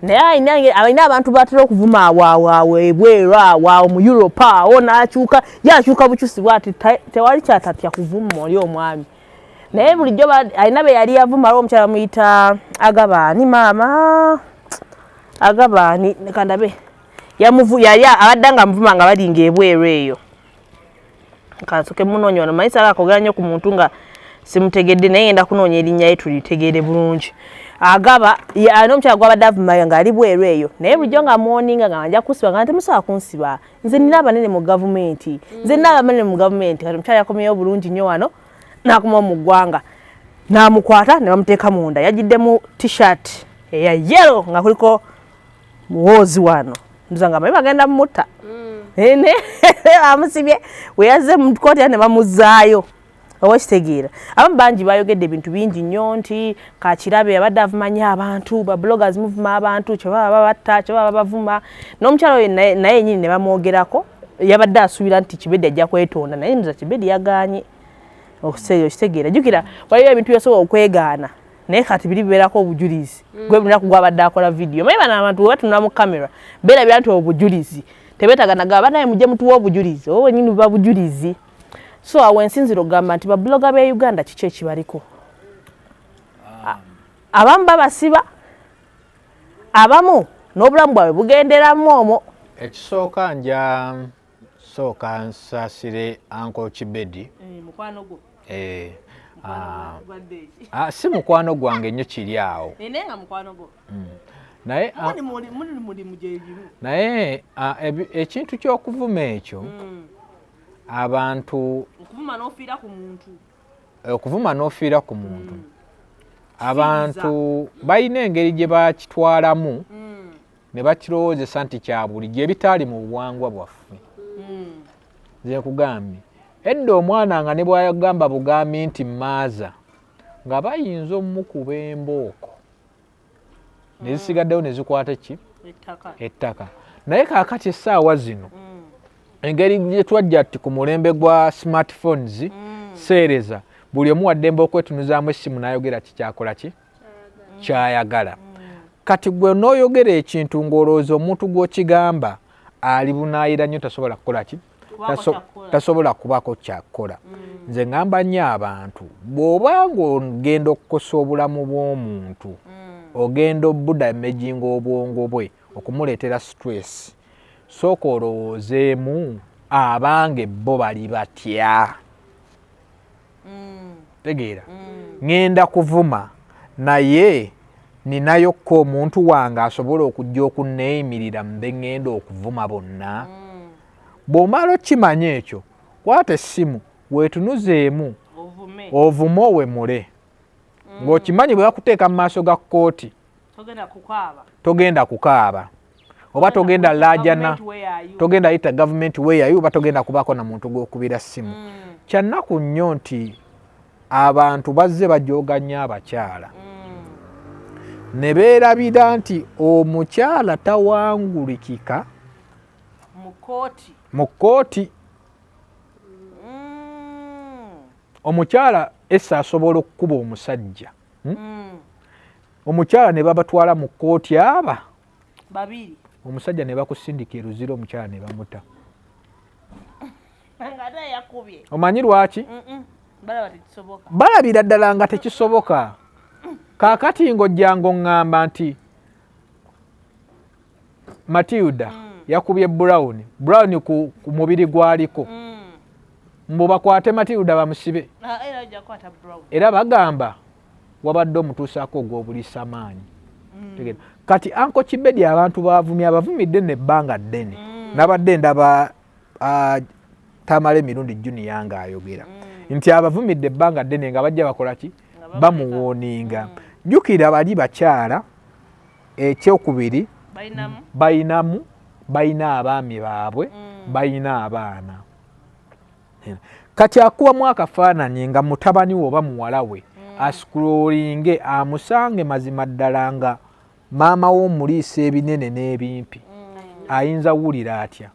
naye alina abantu batera okuvuma awo ebweru awo mu Europe awo yakyuka bukyusi bwati tewali kyatatya kuvuma oli omwami naye bulijjo alina be yali yavuma aliwo omukyala muyita agabaani maama agabaani kandabe yali abadde nga muvuma nga balinga ebweru eyo kansoke munoonya ono mayisa akakogera nnyo ku muntu nga simutegedde naye yenda kunoonya erinnya ye tulitegeere bulungi agaba alina omukyala gwabadde avuma ng'ali bweru eyo naye bulijjo nga muoninga nga nja kusiba nga temusobola kunsiba nze nina abanene mu gavumenti kati omukyala yakomyeyo bulungi nnyo wano n'akoma mu ggwanga n'amukwata ne bamuteeka munda yajjidde mu t-shirt eya yellow nga kuliko muwozi wano nduzanga mayi bagenda mutta ene amusibye weyaze mu kkooti ne bamuzaayo owekitegeera abamu bangi bayogedde ebintu bingi nnyo nti kakirabe abadde avumanya abantu ba bloggers muvuma abantu kyebaba babatta kyebaba bavuma n'omukyalo oyo naye yennyini ne bamwogerako yabadde asuubira nti Kibedi ajja kwetonda naye nza Kibedi yagaanye okitegeera jjukira waliwo ebintu byosobola okwegaana naye kati biri bibeerako obujulizi gwe lunaku gwabadde akola vidiyo maye bano abantu webatunula mu kamera beerabira nti obujulizi tebeetaganaga banaye mujje mutuwa obujulizi obo wennyini buba bujulizi so awo ensinziro gamba nti babloga b'e Uganda kiki ekibaliko abamu babasiba abamu n'obulamu bwabwe bugenderamu omwo ekisooka nja sooka nsaasire Uncle Kibedi mukwano gwo si mukwano gwange nnyo kiri awo nenga mukwano gwo naye naye ekintu ky'okuvuma ekyo abantu okuvuma n'ofiira ku muntu abantu balina engeri gye bakitwalamu ne bakirowoozesa nti kya bulijjo ebitaali mu buwangwa bwaffe nze nkugambye edda omwana nga ne bwayagamba bugambi nti maaza nga bayinza omukuba embooko ne zisigaddewo ne zikwata ki ettaka naye kaakati essaawa zino engeri gye twajja ti ku mulembe gwa smartphones seereza buli omu waddembe okwetunuzaamu essimu n'ayogera kikyakola ki kyayagala kati gwe n'oyogera ekintu ng'olowooza omuntu gw'okigamba ali bunaayira nnyo tasobola kukola ki tasobola kubaako kyakukola nze ngamba nnyo abantu bw'oba ng'ogenda okukosa obulamu bw'omuntu ogenda obbuda emejinga obwongo bwe okumuleetera stress sooka olowoozeemu abange bo bali batya tegeera ŋŋenda kuvuma naye ninayokko omuntu wange asobola okujja okunneeyimirira mbe ŋŋenda okuvuma bonna bw'omala okimanya ekyo kwata essimu weetunuzeemu ovume owemule ng'okimanyi bwe bakuteeka mu maaso ga kkooti togenda kukaaba oba togenda laajana togenda yita gavumenti weeyayo oba togenda kubaako na muntu gw'okubira ssimu kyannaku nnyo nti abantu bazze bajooganya abakyala ne beerabira nti omukyala tawangulikika mu kkooti omukyala essa asobola okukuba omusajja omukyala ne babatwala mu kkooti aba babiri omusajja ne bakusindika eruzira omukyala ne bamuta omanyi lwaki balabira ddala nga tekisoboka kaakati ng'ojjanga oŋŋamba nti Matilda yakubye Brown ku mubiri gwaliko mbu bakwate Matilda bamusibe era bagamba wabadde omutuusaako ogw'obulisa maanyi kati Uncle Kibedi abantu bavumye abavumidde nebbanga ddene nabadde ndaba Tamale emirundi Junior ng'ayogera nti abavumidde ebbanga ddene nga bajja bakola ki bamuwooninga jjukira bali bakyala ekyokubiri bayina abaami baabwe bayina abaana kati akubamu akafaananyi nga mutabani we oba muwala we asikulolinge amusange mazima ddala nga maama w'omuliisa ebinene n'ebimpi ayinza wulira atya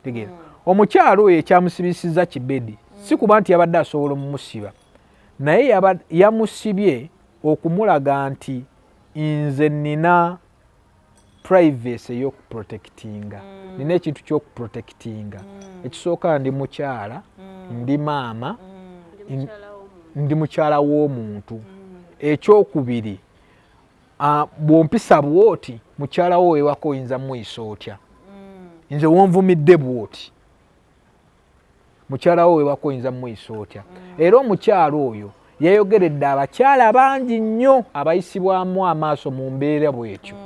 tegeera omukyalo oyo ekyamusibisizza Kibedi si kuba nti yabadde asobola omumusiba naye yamusibye okumulaga nti nze nina privacy ey'okuprotectinga nina ekintu ky'okuprotectinga ekisooka ndi mukyala ndi maama ndi mukyala w'omuntu ekyokubiri bw'ompisa bw'oti mukyala wo ewaka oyinza muyisa otya nze wonvumidde bw'oti mukyala wo ewaka oyinza muyisa otya era omukyala oyo yayogeredde abakyala bangi nnyo abayisibwamu amaaso mu mbeera bw'etyo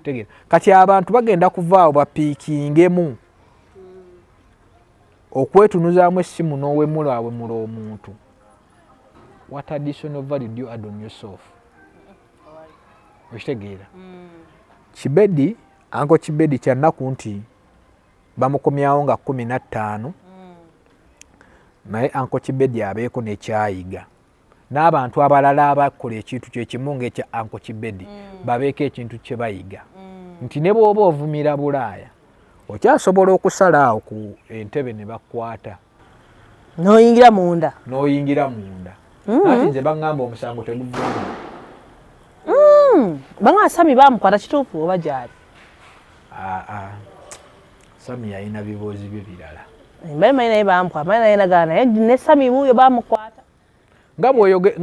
tegeera kati abantu bagenda kuvaawo bapiikingemu okwetunuzaamu essimu n'owemula omuntu what additional value do you add on yourself okitegeera kibedi anko kibedi kyannaku nti bamukomyawo nga 15 naye anko kibedi abeeko nekyayiga n'abantu abalala abakola ekintu kyekimu ngaekya anko kibedi babeeko ekintu kye bayiga nti ne bw'oba ovumira Bulaaya okyasobola okusalaawo ku entebe ne bakwata n'oyingira munda ati nze baŋŋamba omusango teguvuma banga Sami bamukwata kituufu oba gyali Sami yalina biboozi bye birala mbaye naye bamukwata naye nagana naye ne Sami buuyo bamukwata nga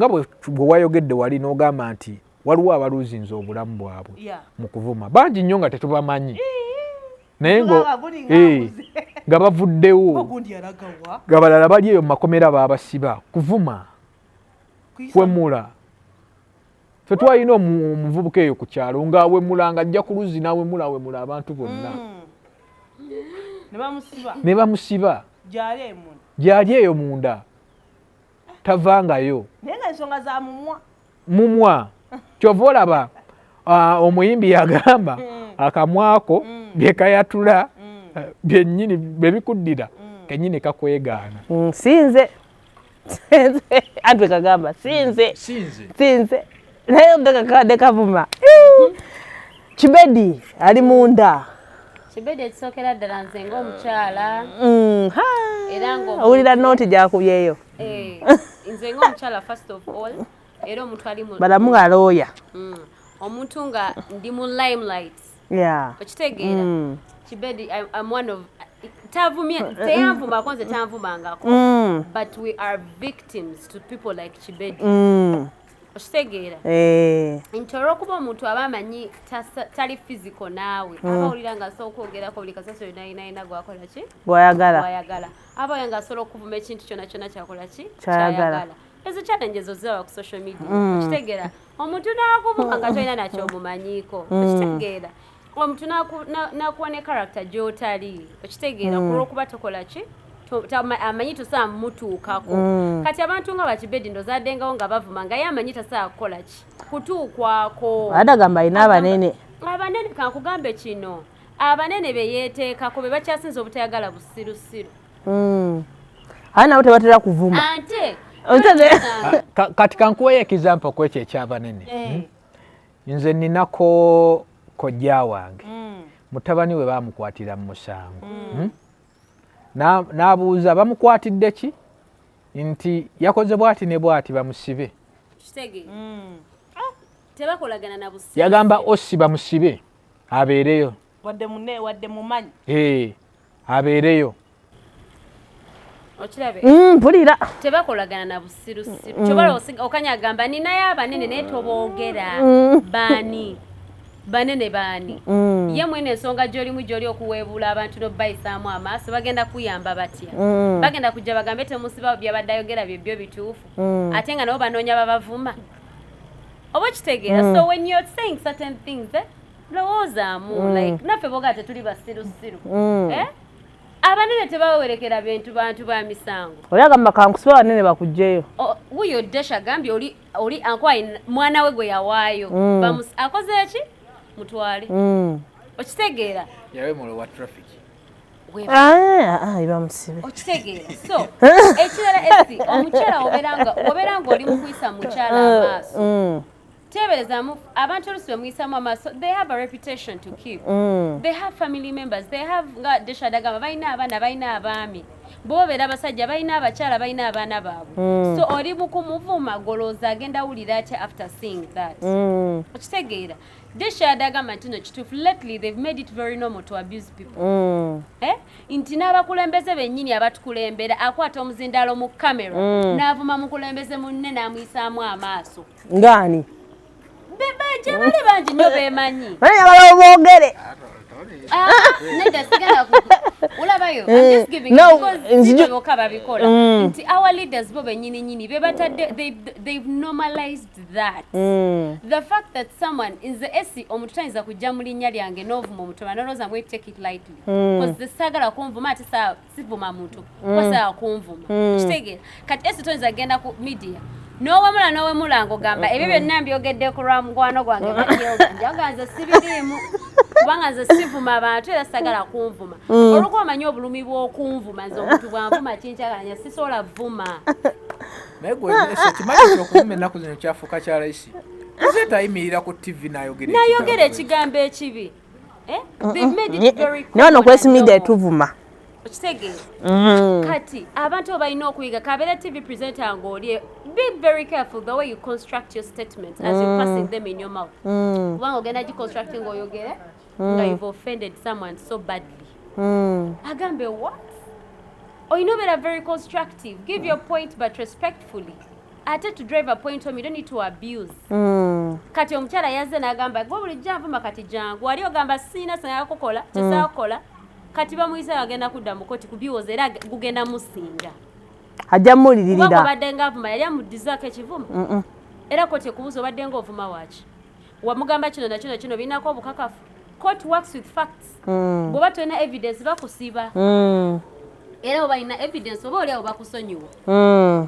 bwe wayogedde wali n'ogamba nti waliwo abaluuzinze obulamu bwabwe mu kuvuma bangi nnyo nga tetubamanyi naye nga bavuddewo nga balala bali eyo mu makomera babasiba kuvuma kwemula fe twalina omuvubuka eyo ku kyalo ng'awemula nga ajja ku luzzi n'awemula abantu bonna ne bamusiba gyali eyo munda tavangayo naye nga ensonga za mumwa kyova olaba omuyimbi yagamba akamwako byekayatula byennyini bebikuddira kenyini kakwegaana sinze antwe kagamba sinze naye ndekakade kavuma kibedi ali munda kibedi ekisookera ddala nze ng'omukyala era owulira nooti gyakubyeyo nze ng'omukyala first of all era omuntu ali balamu nga looya omuntu nga ndi mu limelight okitegeera kibedi I'm one of teyanvumako nze tanvumangako but we are victims to people like kibedi okitegeera nti olw'okuba omuntu aba amanyi tali physical naawe aba olira nga asobola okwogerako buli kasasiro nayina gwakola ki gwayagala aba oyo nga asobola okuvuma ekintu kyona kyona kyakola ki kyayagala ezo challenges oziraba ku social media okitegeera omuntu n'akuvuma nga tolina nakyomumanyiiko okitegeera omuntu n'akuwa ne character gy'otali okitegeera kulw'okuba tokola ki amanyi tosaa mutuukako kati abantu nga bakibedi ndozaddengawo nga bavuma nga ye amanyi tasaa kukola ki kutuukwako adagamba alina abanene kankugambe kino abanene be yeeteekako be bakyasinza obutayagala busirusiru ate nabo tebatera kuvuma ate kati kankuweyo ekizampo kwekyo ekyabanene nze ninako kojja wange mutabani we bamukwatira mu musango n'abuuza bamukwatidde ki nti yakoze bwati ne bwati bamusibe tebakolagana na busibe yagamba osi bamusibe abeereyo wadde mumanyi abeereyo okirabe mpulira tebakolagana na busirusiru kyobola okanyagamba ninayo abanene naye toboogera banene baani ye mwene ensonga gy'olimu gy'oli okuweebuula abantu n'obayisaamu amaaso bagenda kuyamba batya bagenda kujja bagambe temusiba byabadde ayogera byebyo bituufu ate nga nabo banoonya babavuma oba okitegeera so when you're saying certain things lowoozaamu like naffe boga tetuli basirusiru abanene tebawerekera bantu ba misango oli agamba kankusiba abanene bakugjeyo wuyo Desha agambye oli ankwayi mwana we gwe yawaayo akoze eki mutwale okitegeera yawemula wa traffic bamusibe okitegeera so ekirala esi omukyala obeera nga oli mukuyisa mukyala amaaso teeberezamu abantu olusi bemuyisaamu amaaso they have a reputation to keep they have family members they have nga Desha dagamba balina abaana balina abaami bobeera abasajja balina abakyala balina abaana baabwe so oli mukumuvuma golooza agenda wulira atya after seeing that okitegeera Desha dagamba nti no kituufu lately they've made it very normal to abuse people nti n'abakulembeze bennyini abatukulembera akwata omuzindaalo mu kamera n'avuma mukulembeze munne n'amuyisaamu amaaso ngaani bebaje bali bangi nnyo beemanyi bayagala oboogere nedda sigala olabayo I'm just giving because babikola nti our leaders bo bennyini bebatadde they've normalized that the fact that someone is the esi omuntu tayinza kujja mu linnya lyange n'ovuma omutoba noloza mwe take it lightly because the sagala kunvuma ate sivuma muntu kwasa kunvuma kitegeera kati esi tayinza genda ku media nowe mulango gamba ebyo byonna mbyogedde ku lwa mugwano gwange Matilda njaga nze sibirimu kubanga nze sivuma abantu era sagala kunvuma olwokuba omanyi obulumi bw'okunvuma nze omuntu bwanvuma kinkyaganya sisobola vuma naye gwe kimanyi okuvuma ennaku zino kyafuuka kya layisi nze tayimirira ku tv nayogera ekigambo ekibi they've made it very cool naye nokwesimidia etuvuma kati abantu balina okuyiga kabeera TV presenter ng'oli be very careful the way you construct your statements as you're passing them in your mouth kubanga ogenda giconstructing ng'oyogere nga you've offended someone so badly agambe what oyina obeera very constructive give your point but respectfully ate to drive a point home you don't need to abuse kati omukyala yazze n'agamba gwe bulijjo anvuma kati jangu wali ogamba siina sinakukola kyesaakola kati bamuyisa agenda kudda mu koti kubiwoza era gugenda musinga ajja mulilirira kubanga obadde ng'avuma yali amuddizaako ekivuma era koti ekubuuza obadde ng'ovuma waaki wamugamba kino nakino kino birinako obukakafu court works with facts bw'oba tolina evidence bakusiba era oba ina evidence oba oli awo bakusonyiwa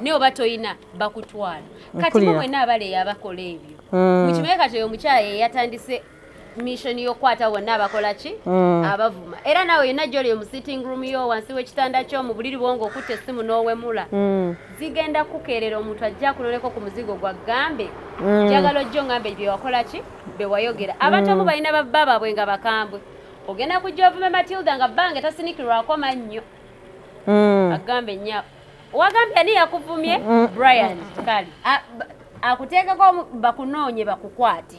naye oba toyina bakutwala kati mwe mwenna abaleeyo abakola ebyo mukimanyi kati oyo omukyala ye yatandise mission y'okwata wonna abakola ki abavuma era naawe yonna gy'oli mu sitting room yo wansi w'ekitanda kyo mu buliri bwo ng'okutta essimu n'owemula zigenda kukeerera omuntu ajja kunoneko ku muzigo gwa gambe njagala ojjo ngambe bye wakola ki be wayogera abantu amu balina babba baabwe nga bakambwe ogenda kujja ovume Matilda nga bbange tasinikirwako mannyo agambe nnyo wagambye ani yakuvumye Brian kali akuteekako bakunoonye bakukwate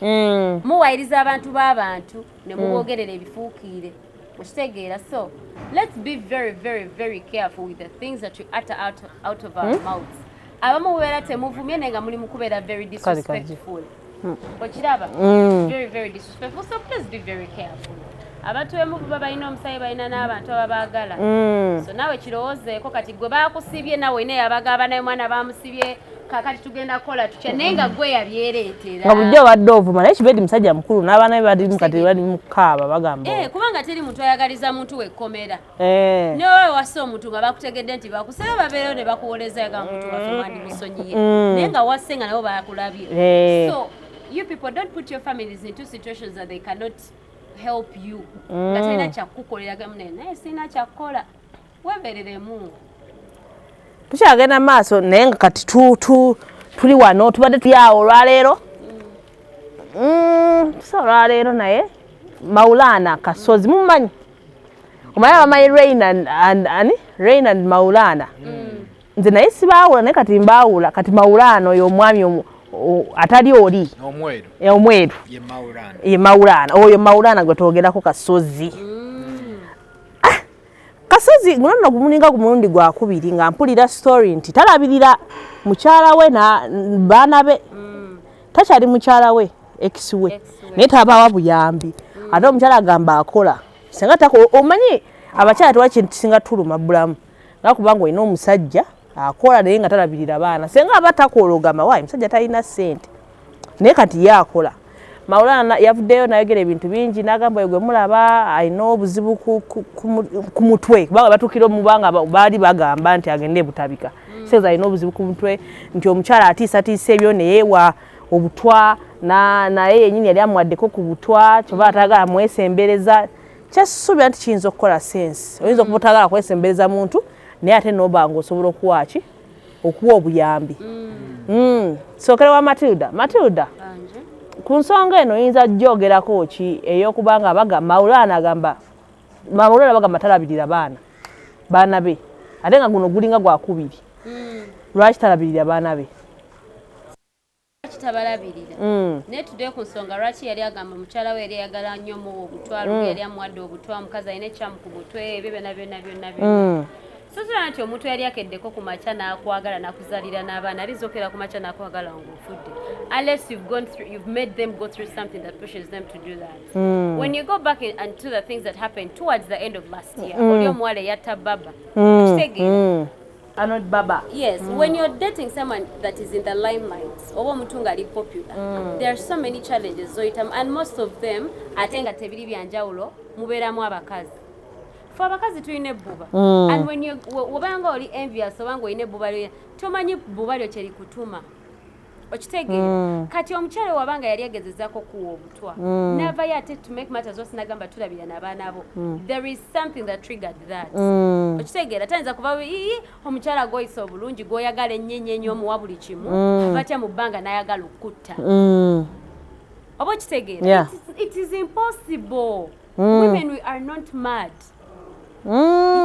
muwayiriza abantu b'abantu ne mubogerera ebifuukiire okitegeera so let's be very very very careful with the things that we utter out of our mouths abamu mubeera temuvumye naye nga muli mu kubeera very disrespectful okiraba very very disrespectful so please be very careful abantu bemuvuba balina omusayi balina n'abantu ababaagala so naawe kirowoozeeko kati gwe baakusibye nawe naye abagamba naye mwana baamusibye kakati tugenda kukola tutya naye nga gwe yabyereetera nga bulijjo obadde ovuma naye kibedi musajja mukulu n'abaana be balimu kati bali mu kaaba bagamba kubanga teri muntu ayagaliza muntu wekkomera newe wassa omuntu nga bakutegedde nti bakusaba babeerewo ne bakuwoleza yaga muntu waffe wandimusonyiye naye nga wasse nga nabo bakulabye so you people don't put your families into situations that they cannot help you nga talina kyakukolera gamunene naye sirina kyakukola weebereremu tukyagenda maaso naye nga kati tuli wano tubadde tuyawo olwaleero tusa olwaleero naye Maulana Kasozi mumanyi omanyi abamanyi Rain and Maulana nze naye sibaawula naye kati mbaawula kati Maulana oyo omwami atali oli omweru ye Maulana oyo Maulana gwe twogerako Kasozi Kasozi guno gumuninga ku mulundi gwa kubiri nga mpulira story nti talabirira mukyala we na baana be takyali mukyala we ex we naye tabawa buyambi ate omukyala agamba akola singa tako omanyi abakyala tewa kintu kisinga tuluma bulamu nga kubanga olina omusajja akola naye nga talabirira baana singa aba takola ogamba waayi musajja talina ssente naye kati ye akola Maulana yavuddeyo nayogera ebintu bingi n'agamba gwe mulaba alina obuzibu ku mutwe kubanga batuukira omubanga baali bagamba nti agende butabika seza alina obuzibu ku mutwe nti omukyala atiisatiisa ebyo neyeewa obutwa naye yennyini yali amuwaddeko ku butwa kyoba atagala mwesembereza kyasuubira nti kiyinza okukola sensi oyinza okuba otagala kwesembereza muntu naye ate n'obanga osobola okuwaki okuwa obuyambi sookera wa Matilda ku nsonga eno oyinza gyogerako ki ey'okubanga Maulana bagamba talabirira baana be ate nga guno gulinga gwakubiri lwaki talabirira baana be tabalabirira naye tudde ku nsonga lwaki yali agamba mukyala we yali ayagala nnyo mu obutwa yali amuwadde obutwa omukazi alina ekyamu ku mutwe ebyo byonna sozula nti omuntu yali akeddeko ku makya n'akwagala n'akuzalira n'abaana alizokera ku makya n'akwagala ng'ofudde unless you've made them go through something that pushes them to do that when you go back into the things that happened towards the end of last year oli omuwala eyatta baba kitegeera Arnold Baba. Yes, when you're dating someone that is in the limelight, oba omuntu ngali popular, there are so many challenges and most of them atenga tebiri byanjawulo mubeeramu abakazi. For abakazi tulina ebbuba. And when you obanga oli envious obanga olina ebbuba lyo tomanyi bbuba lyo kye likutuma okitegeera kati omukyala wabanga yali agezezzaako kuwa obutwa never yet to make matters worse nagamba tulabira n'abaana bo there is something that triggered that okitegeera tayinza kuba omukyala gwoyisa obulungi gwoyagala ennyenyenye omuwa buli kimu abatya mu bbanga n'ayagala okutta oba okitegeera it is impossible women we are not mad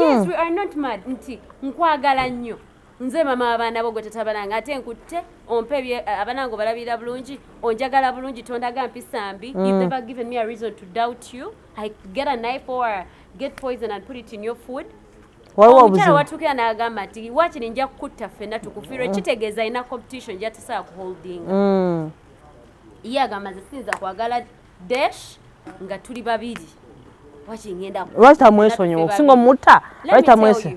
yes we are not mad nti nkwagala nnyo nze mama abaana bo gwe tatabalanga ate nkutte ompe abaana ngo balabira bulungi onjagala bulungi tondaga mpisambi you've never given me a reason to doubt you I get a knife or get poison and put it in your food omukyala watukira n'agamba nti wakiri nja kukutta ffenna tukufiirwe kitegeeza ina competition gyatasobola kuholdinga ye agamba nze siyinza kwagala dash nga tuli babiri wakiri ngenda lwaki tamwesonyiwa okusinga omutta lwaki tamwese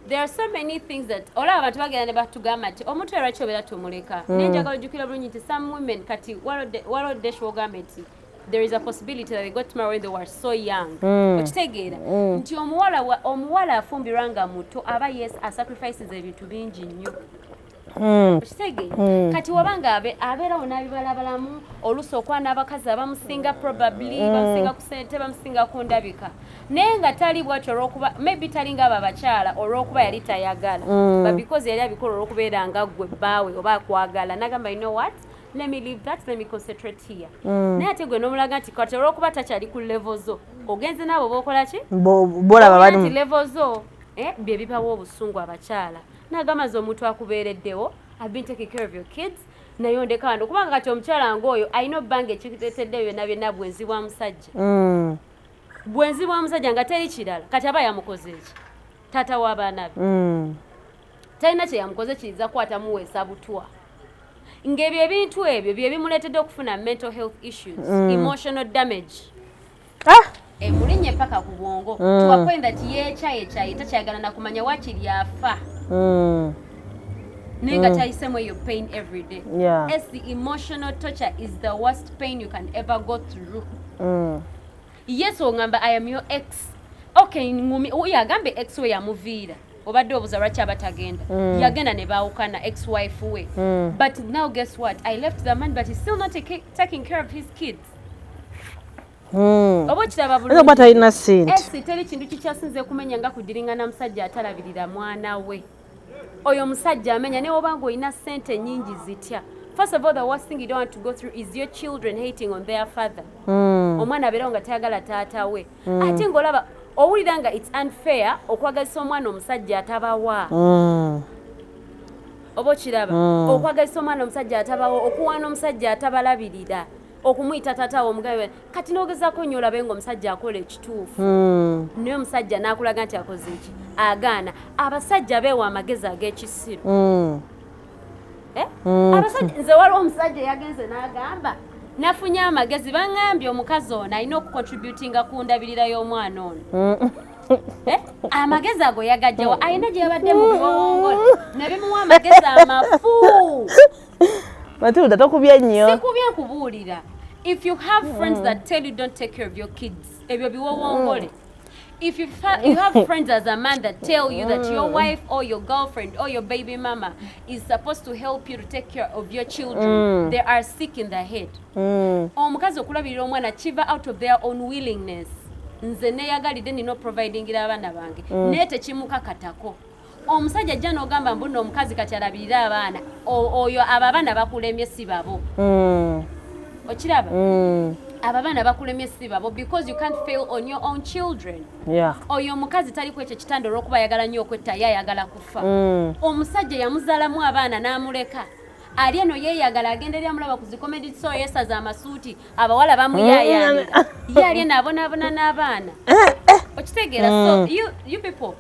there are so many things that olaba abantu bagenda ne batugamba nti omuntu lwaki obeera tumuleka nenjagala ojjukira bulungi nti some women kati waliwo dash wogamba nti there is a possibility that they got married when they were so young okitegeera nti omuwala afumbirwa nga muto aba yes asacrifices ebintu bingi nnyo okitegeera kati wabanga abeerawo n'abibalabalamu oluusi okwana abakazi abamusinga probably bamusinga ku ssente bamusinga ku ndabika naye nga tali bwatyo olwokuba maybe talinga abo abakyala olwokuba yali tayagala but because yali abikola olwokubeera nga ggwe bbaawe oba akwagala nagamba you know what let me leave that let me concentrate here naye ate gwe n'omulaga nti kati olwokuba takyali ku level zo ogenze naabo bookola ki bolaba bali level zo bye bibawo obusungu abakyala nagamba ze omuntu akubeereddewo I've been taking care of your kids naye ondekando kubanga kati omukyala ng'oyo alina obbanga ekikuteetedde byonna byonna bwenzi bwa musajja bwenzi bwa musajja nga teri kirala kati aba yamukoze eki taata w'abaana be talina kye yamukoze kiyinza kukwata muweesa butwa ng'ebyo ebintu ebyo bye bimuleetedde okufuna mental health issues emotional damage emulinnya paka ku bwongo to a point that yeekyayi takyayagala nakumanya wakiri afa naye nga kyayisemu eyo pain every day as the emotional torture is the worst pain you can ever go through yes ongamba I am your ex okay yagambe ex we yamuviira obadde obuza lwaki abatagenda yagenda ne baawukana ex wife we but now guess what I left the man but he's still not taking care of his kids oba kiraba bulungi talina ssente teri kintu kikyasinze kumenya nga kudiringana musajja atalabirira mwana we oyo musajja amenya naye obanga olina ssente nyingi zitya first of all the worst thing you don't want to go through is your children hating on their father omwana abeerawo nga tayagala taata we ate ng'olaba owulira nga it's unfair okwagazisa omwana omusajja atabawa oba okiraba okwagazisa omwana omusajja atabawo okuwaana omusajja atabalabirira okumuyita taata omugabe kati n'ogezaako nnyo olabe ng'omusajja akola ekituufu naye omusajja n'akulaga nti akoze eki agaana abasajja beewa amagezi ag'ekisiru abasajja nze waliwo omusajja yagenze n'agamba nafunye amagezi baŋŋambye omukazi ono alina okukontributinga ku ndabirira y'omwana ono amagezi ago yagajjawa alina gye yabadde mu biwowongola ne bimuwa amagezi amafu Matilda tokubye nnyo sikubye nkubuulira if you have friends that tell you don't take care of your kids ebyo biwowongole if you have friends as a man that tell you that your wife or your girlfriend or your baby mama is supposed to help you to take care of your children they are sick in the head omukazi okulabirira omwana kiva out of their own willingness nze neyagalidde nina providingira abaana bange naye tekimukakatako omusajja ajja n'ogamba mbuno omukazi kati alabirira abaana oyo abo abaana bakulemye si babo okiraba abo abaana bakulemye si babo because you can't fail on your own children oyo omukazi taliku ekyo kitanda olw'okuba ayagala nnyo okwetta ye ayagala kufa omusajja yamuzaalamu abaana n'amuleka ali eno yeeyagala agenderera amulaba ku zikomedi so yesaza amasuuti abawala bamuyaayaanira ye ali eno abonaabona n'abaana okitegeera so you people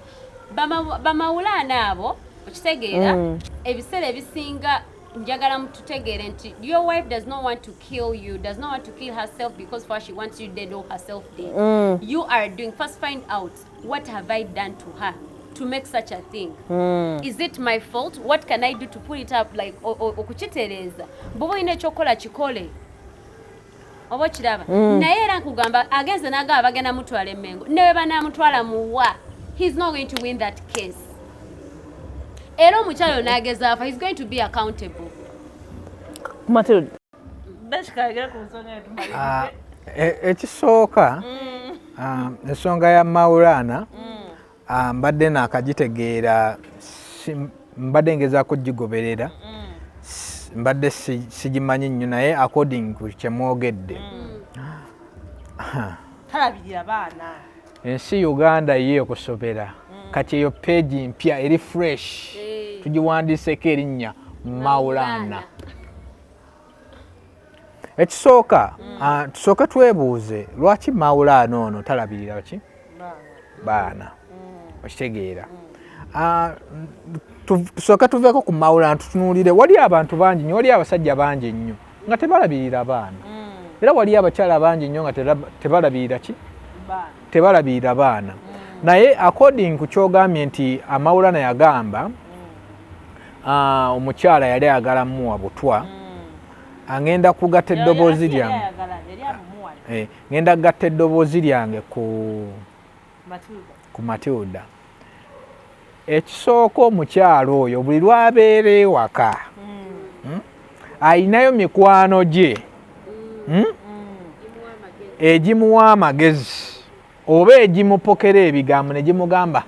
bamaulana abo okitegeera ebiseera ebisinga njagala mututegeere nti your wife does not want to kill you, does not want to kill herself because first she wants you dead or herself dead. You are doing, first find out what have I done to her to make such a thing. Is it my fault? What can I do to pull it up? Like okukitereeza bwoba olina ekyokukola kikole oba kiraba naye era nkugamba agenze naga abagenda mutwala emmengo newe banamutwala muwa he's not going to win that case. Era omukyalo n'ageza afa he's going to be accountable. Matilda. Ekisooka ensonga ya Maulana mbadde naakagitegeera mbadde ngezaako gigoberera mbadde sigimanyi nnyo naye according ku kyemwogedde talabirira baana ensi Uganda ye okusobera kati eyo peegi mpya eri fresh tugiwandiiseko erinnya Maulana. Ekisooka tusooke twebuuze lwaki Maulana ono talabirira ki baana okitegeera. Tusooke tuveeko ku Maulana tutunuulire wali abantu bangi nnyo wali abasajja bangi nnyo nga tebalabirira baana era wali abakyala bangi nnyo nga tebalabirira ki tebalabirira baana naye according ku kyogambye nti Maulana yagamba omukyala yali ayagala muwa butwa angenda kugatta eddoboozi lyange ngenda kugatta eddoboozi lyange ku Matilda. Ekisooka omukyalo oyo buli lwabeera ewaka ayinayo mikwano gye egimuwa amagezi oba egimupokera ebigambo ne gimugamba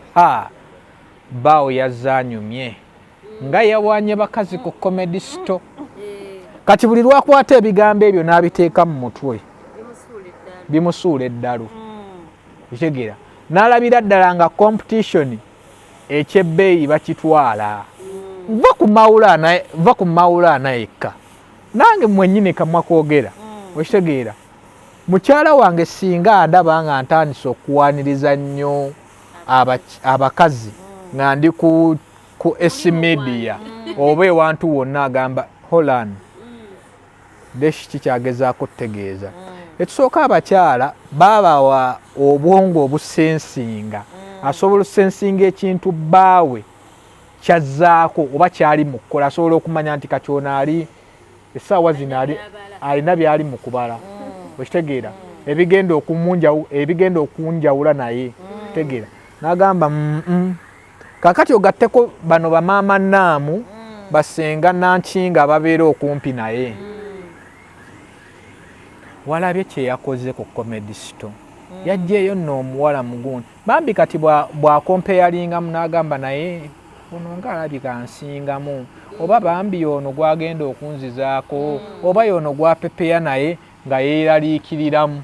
bawo yazanyumye nga yawanye bakazi ku comedy store. Kati buli lwakwata ebigambo ebyo n'abiteeka mu mutwe bimusuula eddalu kitegeera n'alabira ddala nga competition ekyebbeeyi bakitwala va ku Maulana yekka nange mwennyini kamwa kwogera okitegeera mukyala wange singa ndaba nga ntandise okuwaniriza nnyo abakazi nga ndi ku media oba ewantu wonna agamba Holland deshi kikyagezaako kutegeeza. Ekisooka abakyala babawa obwongo obusensinga asobola okusensinga ekintu bbaawe kyazzaako oba kyali mu kukola asobola okumanya nti kakyona ali essaawa zino alina byali mu kubala okitegeera ebigenda okunjawula naye kitegeera n'agamba kakati ogatteko bano bamaama nnaamu basenga nankinga ababeera okumpi naye. Walabye kyeyakoze ku comedy store yajjeeyo nno omuwala mugundi bambi kati bwakompeyalingamu n'agamba naye ono nga alabika nsingamu oba bambi ono gwagenda okunzizaako oba yono gwapepeya naye nga yeeraliikiriramu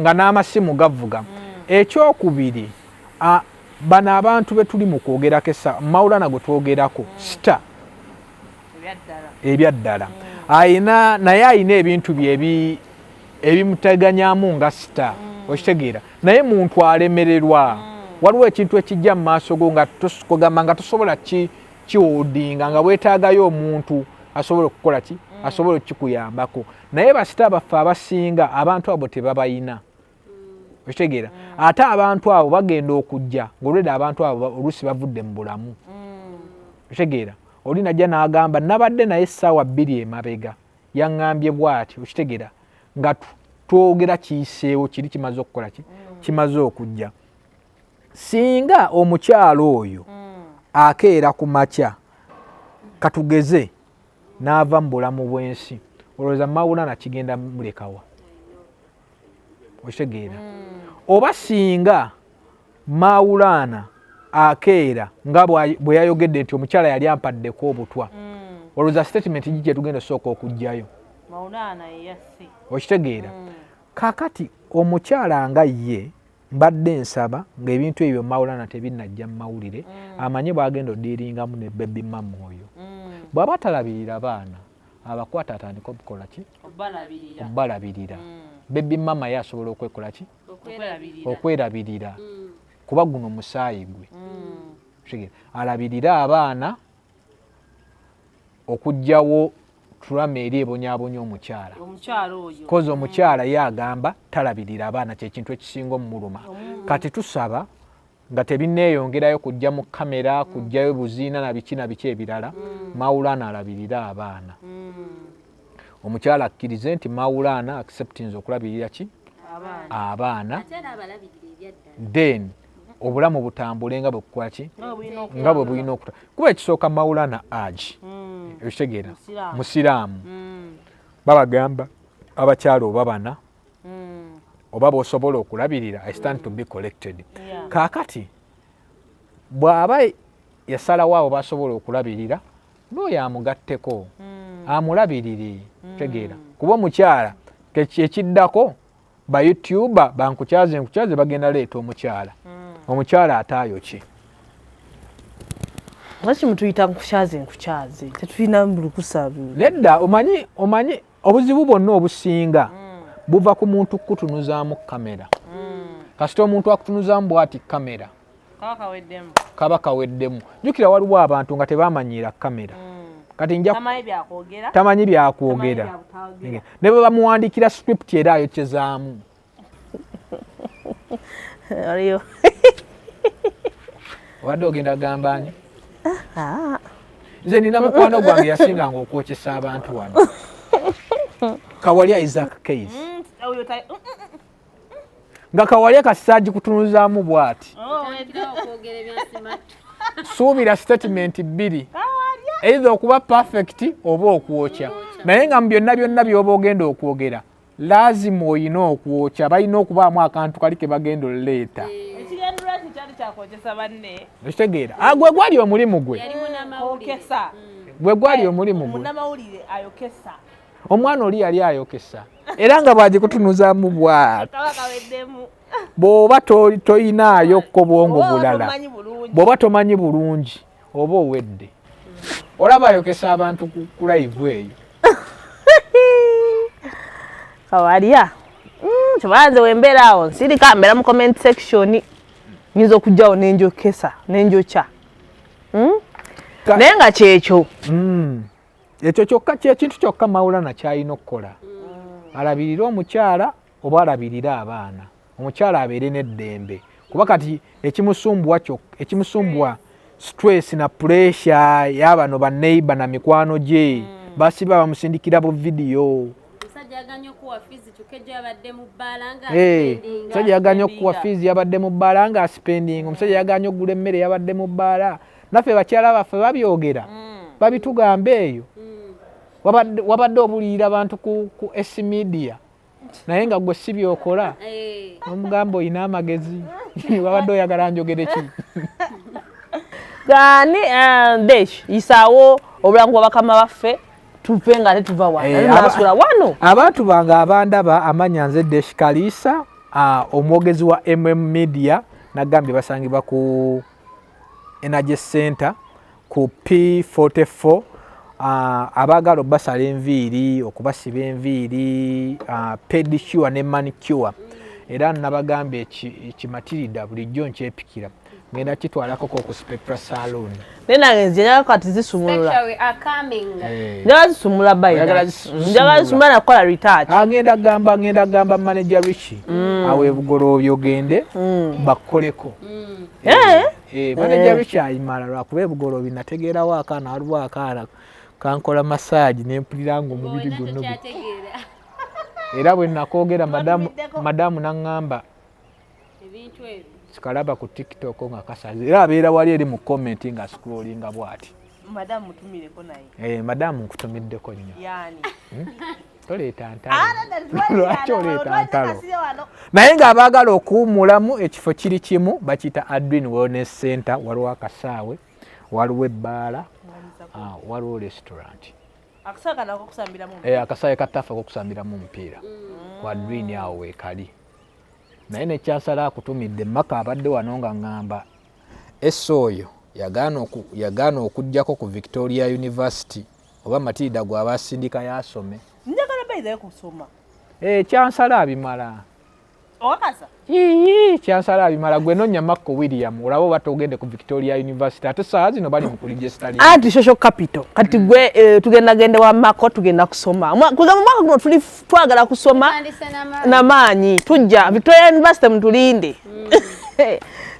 nga n'amasimu gavuga. Ekyokubiri bano abantu be tuli mu kwogerako Maulana gwe twogerako sita ebyaddala naye ayina ebintu bye ebimuteganyamu nga sita okitegeera naye muntu alemererwa waliwo ekintu ekijja mu maaso go nga kugamba nga tosobola kiwodinga nga weetaagayo omuntu asobola okukola ki asobola okikuyambako naye basita baffe abasinga abantu abo tebabayina okitegeera ate abantu abo bagenda okujja ng'olwedde abantu abo oluusi bavudde mu bulamu okitegeera oli najja n'agamba nabadde naye essaawa 2 emabega yaŋŋambye bw'ati okitegeera nga twogera kiyiseewo kiri kimaze okukola ki kimaze okujja. Singa omukyalo oyo akeera ku makya katugeze n'ava mu bulamu bw'ensi olowooza Maulana kigenda mulekawa okitegeera oba singa Maulana akeera nga bwe yayogedde nti omukyala yali ampaddeko obutwa olowooza statement gye tugenda osooka okugjayo okitegeera. Kakati omukyala nga ye mbadde nsaba ng'ebintu ebyo Maulana tebinnajja mu mawulire amanye bw'agenda odiiringamu ne baby mama oyo bw'aba talabirira baana abakwata atandika okukola ki okubalabirira baby mama ye asobola okwekola ki okwerabirira kuba guno musaayi gwe alabirira abaana okugjawo tulama eri ebonyaabonya omukyala kozi omukyala ye agamba talabirira abaana kyekintu ekisinga omumuluma. Kati tusaba nga tebinneeyongerayo kujja mu kamera kujjayo buziina na biki ebirala Maulana alabirira abaana omukyala akkirize nti Maulana acceptinze okulabirira ki abaana then obulamu butambule nga bwe kukola ki nga bwe bulina okuta kuba ekisooka Maulana agi ebitegeera musiraamu babagamba abakyalo oba bana oba b'osobola okulabirira I stand to be collected. Kaakati bw'aba yasalawo abo basobola okulabirira n'oyo amugatteko amulabirire tegeera kuba omukyala ekiddako ba YouTuber bankukyaze bagenda leeta omukyala ataayoki lwaki mutuyita nkukyaze tetulina lukusa nedda omanyi obuzibu bwonna obusinga buva ku muntu kutunuzaamu kamera kasita omuntu akutunuzaamu bw'ati kamera kaba kaweddemu jjukira waliwo abantu nga tebamanyiira kamera kati tamanyi byakwogera ne bwe bamuwandikira script era ayokyezaamu obadde ogenda gambani nze nina mukwano gwange yasinganga okwokyesa abantu wano Kawalya Isaac Case nga Kawalya kasaaji kutunuzaamu bw'ati suubira statement bbiri either okuba perfect oba okwokya naye nga mu byonna by'oba ogenda okwogera lazima oyina okwokya balina okubaamu akantu kali ke bagenda oleeta ekitegeera gwe gwali omulimu gwe gwali omulimu gwe omwana oli yali ayokesa era nga bwagikutunuzaamu bw'ati bw'oba toyinaayokko bwongo bulala bw'oba tomanyi bulungi oba owedde olaba ayokesa abantu ku live eyo Kawalya kyobanze wembeera awo nsirika mbeera mu comment section nyinza okujjawo nenjokesa nenjokya naye nga kyekyo ekyo kyokka kyekintu kyokka Maulana kyalina okukola alabirire omukyala oba alabirire abaana omukyala abeere n'eddembe kuba kati ekimusumbwa stress na pressure y'abano banneiba na mikwano gye basiba bamusindikira bu video omusajja yaganya okuwa fiizi yabadde mu bbaala nga spending omusajja yaganya okugula emmere yabadde mu bbaala naffe bakyala baffe babyogera babitugamba eyo wabadde obuliira abantu ku S media naye nga gwe si byokola omugamba oyina amagezi wabadde oyagala njogere ki gani desh isaawo obulangu bwabakama baffe tupe nga tetuva wano abantu bange abandaba amanya nze Desh Kalisa omwogezi wa Media nagambye basangibwa ku Energy Center ku P44 abagala basala enviiri okubasiba enviiri pedicure ne manicure era nabagambye ekimatirida bulijjo nkyepikira ngenda kitwalako ku Spectra Salon nena ngenze kati zisumulula njagala zisumula bayo njagala zisumula nakola retouch ngenda gamba manager Richie awe bugolo byogende bakoleko manager Richie ayimala lwakuba bugolo binategeerawo akaana waliwo akaana kankola massage nempulira ngo omubiri gonna era bwe nakogera madamu nangamba ebintu ebyo sikalaba ku TikTok nga kasaze era abeera wali eri mu comment nga scrollinga bwati madamu mutumireko naye madamu nkutumiddeko nnyo yani toleeta ntalo lwaki oleeta ntalo naye ng'abaagala okuwumulamu ekifo kiri kimu bakiyita Adwin Wellness Center waliwo akasaawe waliwo ebbaala waliwo restaurant akasaawe kataffe kokusambiramu omupiira ku Adwin awo weekali naye nekyasala akutumidde maka abadde wano nga ngamba oyo yagaana okujjako ku Victoria University oba Matilda gwaba asindika yasome njagala bayidayo kusoma kyansala abimala owakasa kyansala abimala gwe nonya Marco William olaba oba togende ku Victoria University ate saa zino bali mu kuligestali anti social capital kati gwe tugenda wa Marco tugenda kusoma kugamba mwaka guno tuli twagala kusoma namaanyi tujja Victoria University mutulinde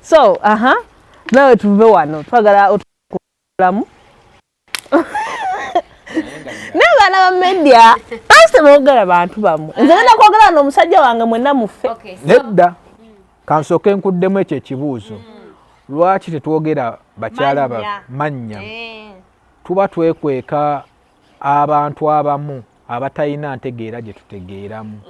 so nawe tuve wano twagala okulamu n'abaana ba media basi boogera bantu bamu nze ngenda kwogera n'omusajja wange mwenna muffe nedda kansooke nkuddemu ekyo ekibuuzo lwaki tetwogera bakyala mannya tuba twekweka abantu abamu abatalina ntegeera gye tutegeeramu.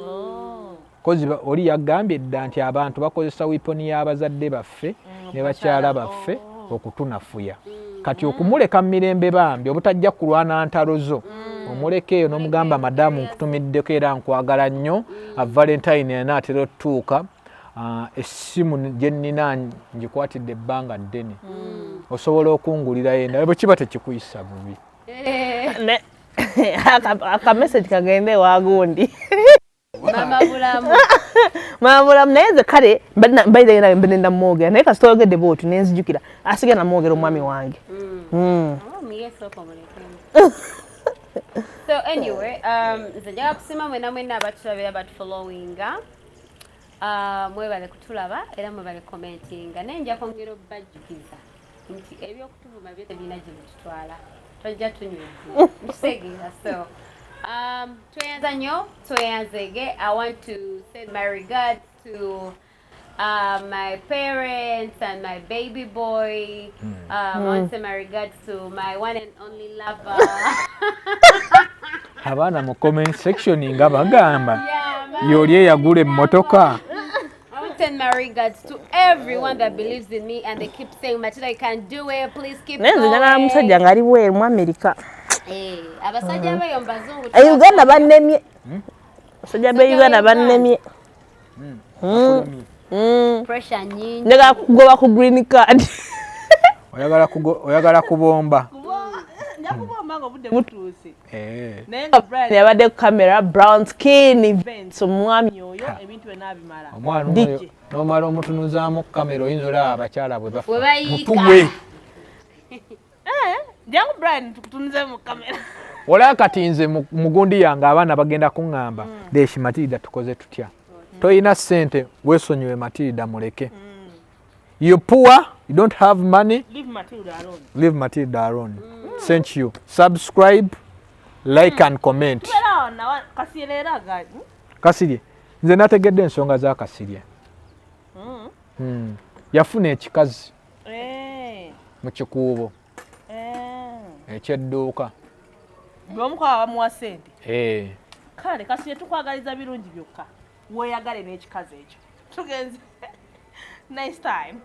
Kozi oli yagambye dda nti abantu bakozesa wiponi y'abazadde baffe ne bakyala baffe okutunafuya. Kati okumuleka mu mirembe bambi obutajja kulwana ntalo zo omuleke eyo n'omugamba madamu nkutumiddeko era nkwagala nnyo Valentine anaatera otutuuka essimu gye nnina ngikwatidde ebbanga ddene osobola okungulira yenda bwe kiba tekikuyisa bubi. Akameseji kagende ewagundi. Mama bulamu naye nze kale mbaire mbenenda mwogera naye kasita oyogedde bw'otyo ne nzijukira asiga namwogera omwami wange. So anyway, nze njagala kusiima mwena abatulabira batufollowinga. Mwebale kutulaba era mwebale commentinga. Naye nja kwongera obbajjukiza nti ebyokutuvuma byo tebirina gye bitutwala. Tojja tunywedde. Ntusegeera so. Tweyanza nnyo, tweyanzege. I want to send my regards to my parents and my baby boy. I want to send my regards to my one and only lover. Abaana mu comment section nga bagamba yoli eyagula emmotoka. I want to send my regards to everyone that believes in me and they keep saying, Matilda, you can do it, please keep going. Nenze njagala musajja ng'ali bweru mu America. Abasajja abayo mbazungu. Uganda bannemye. Abasajja be Uganda bannemye. Pressure nyingi. Njagala kugoba ku green card. Oyagala kubomba. Nakubomba nga budde butuuse. Naye nga Brian yabadde ku camera brown skin events omwami oyo ebintu byonna abimala. Omwana oyo n'omala omutunuzaamu ku kamera oyinza olaba abakyala bwe bafa. Mutuwe. Jangu Brian tukutunuze mu kamera. Olaba kati nze mugundi yange abaana bagenda kuŋŋamba Deshi Matilda tukoze tutya. Toyina ssente weesonyiwe Matilda muleke. You poor, you don't have money. Leave Matilda alone. Leave Matilda alone. Thank you. Subscribe, like and comment. Kasirye. Nze nategedde ensonga za Kasirye. Yafuna ekikazi mu kikuubo ekyedduuka. Bw'omukwaba bamuwa ssente. Kale Kasirye tukwagaliza birungi byokka. Weeyagale n'ekikazi ekyo. Tugenze. Nice time.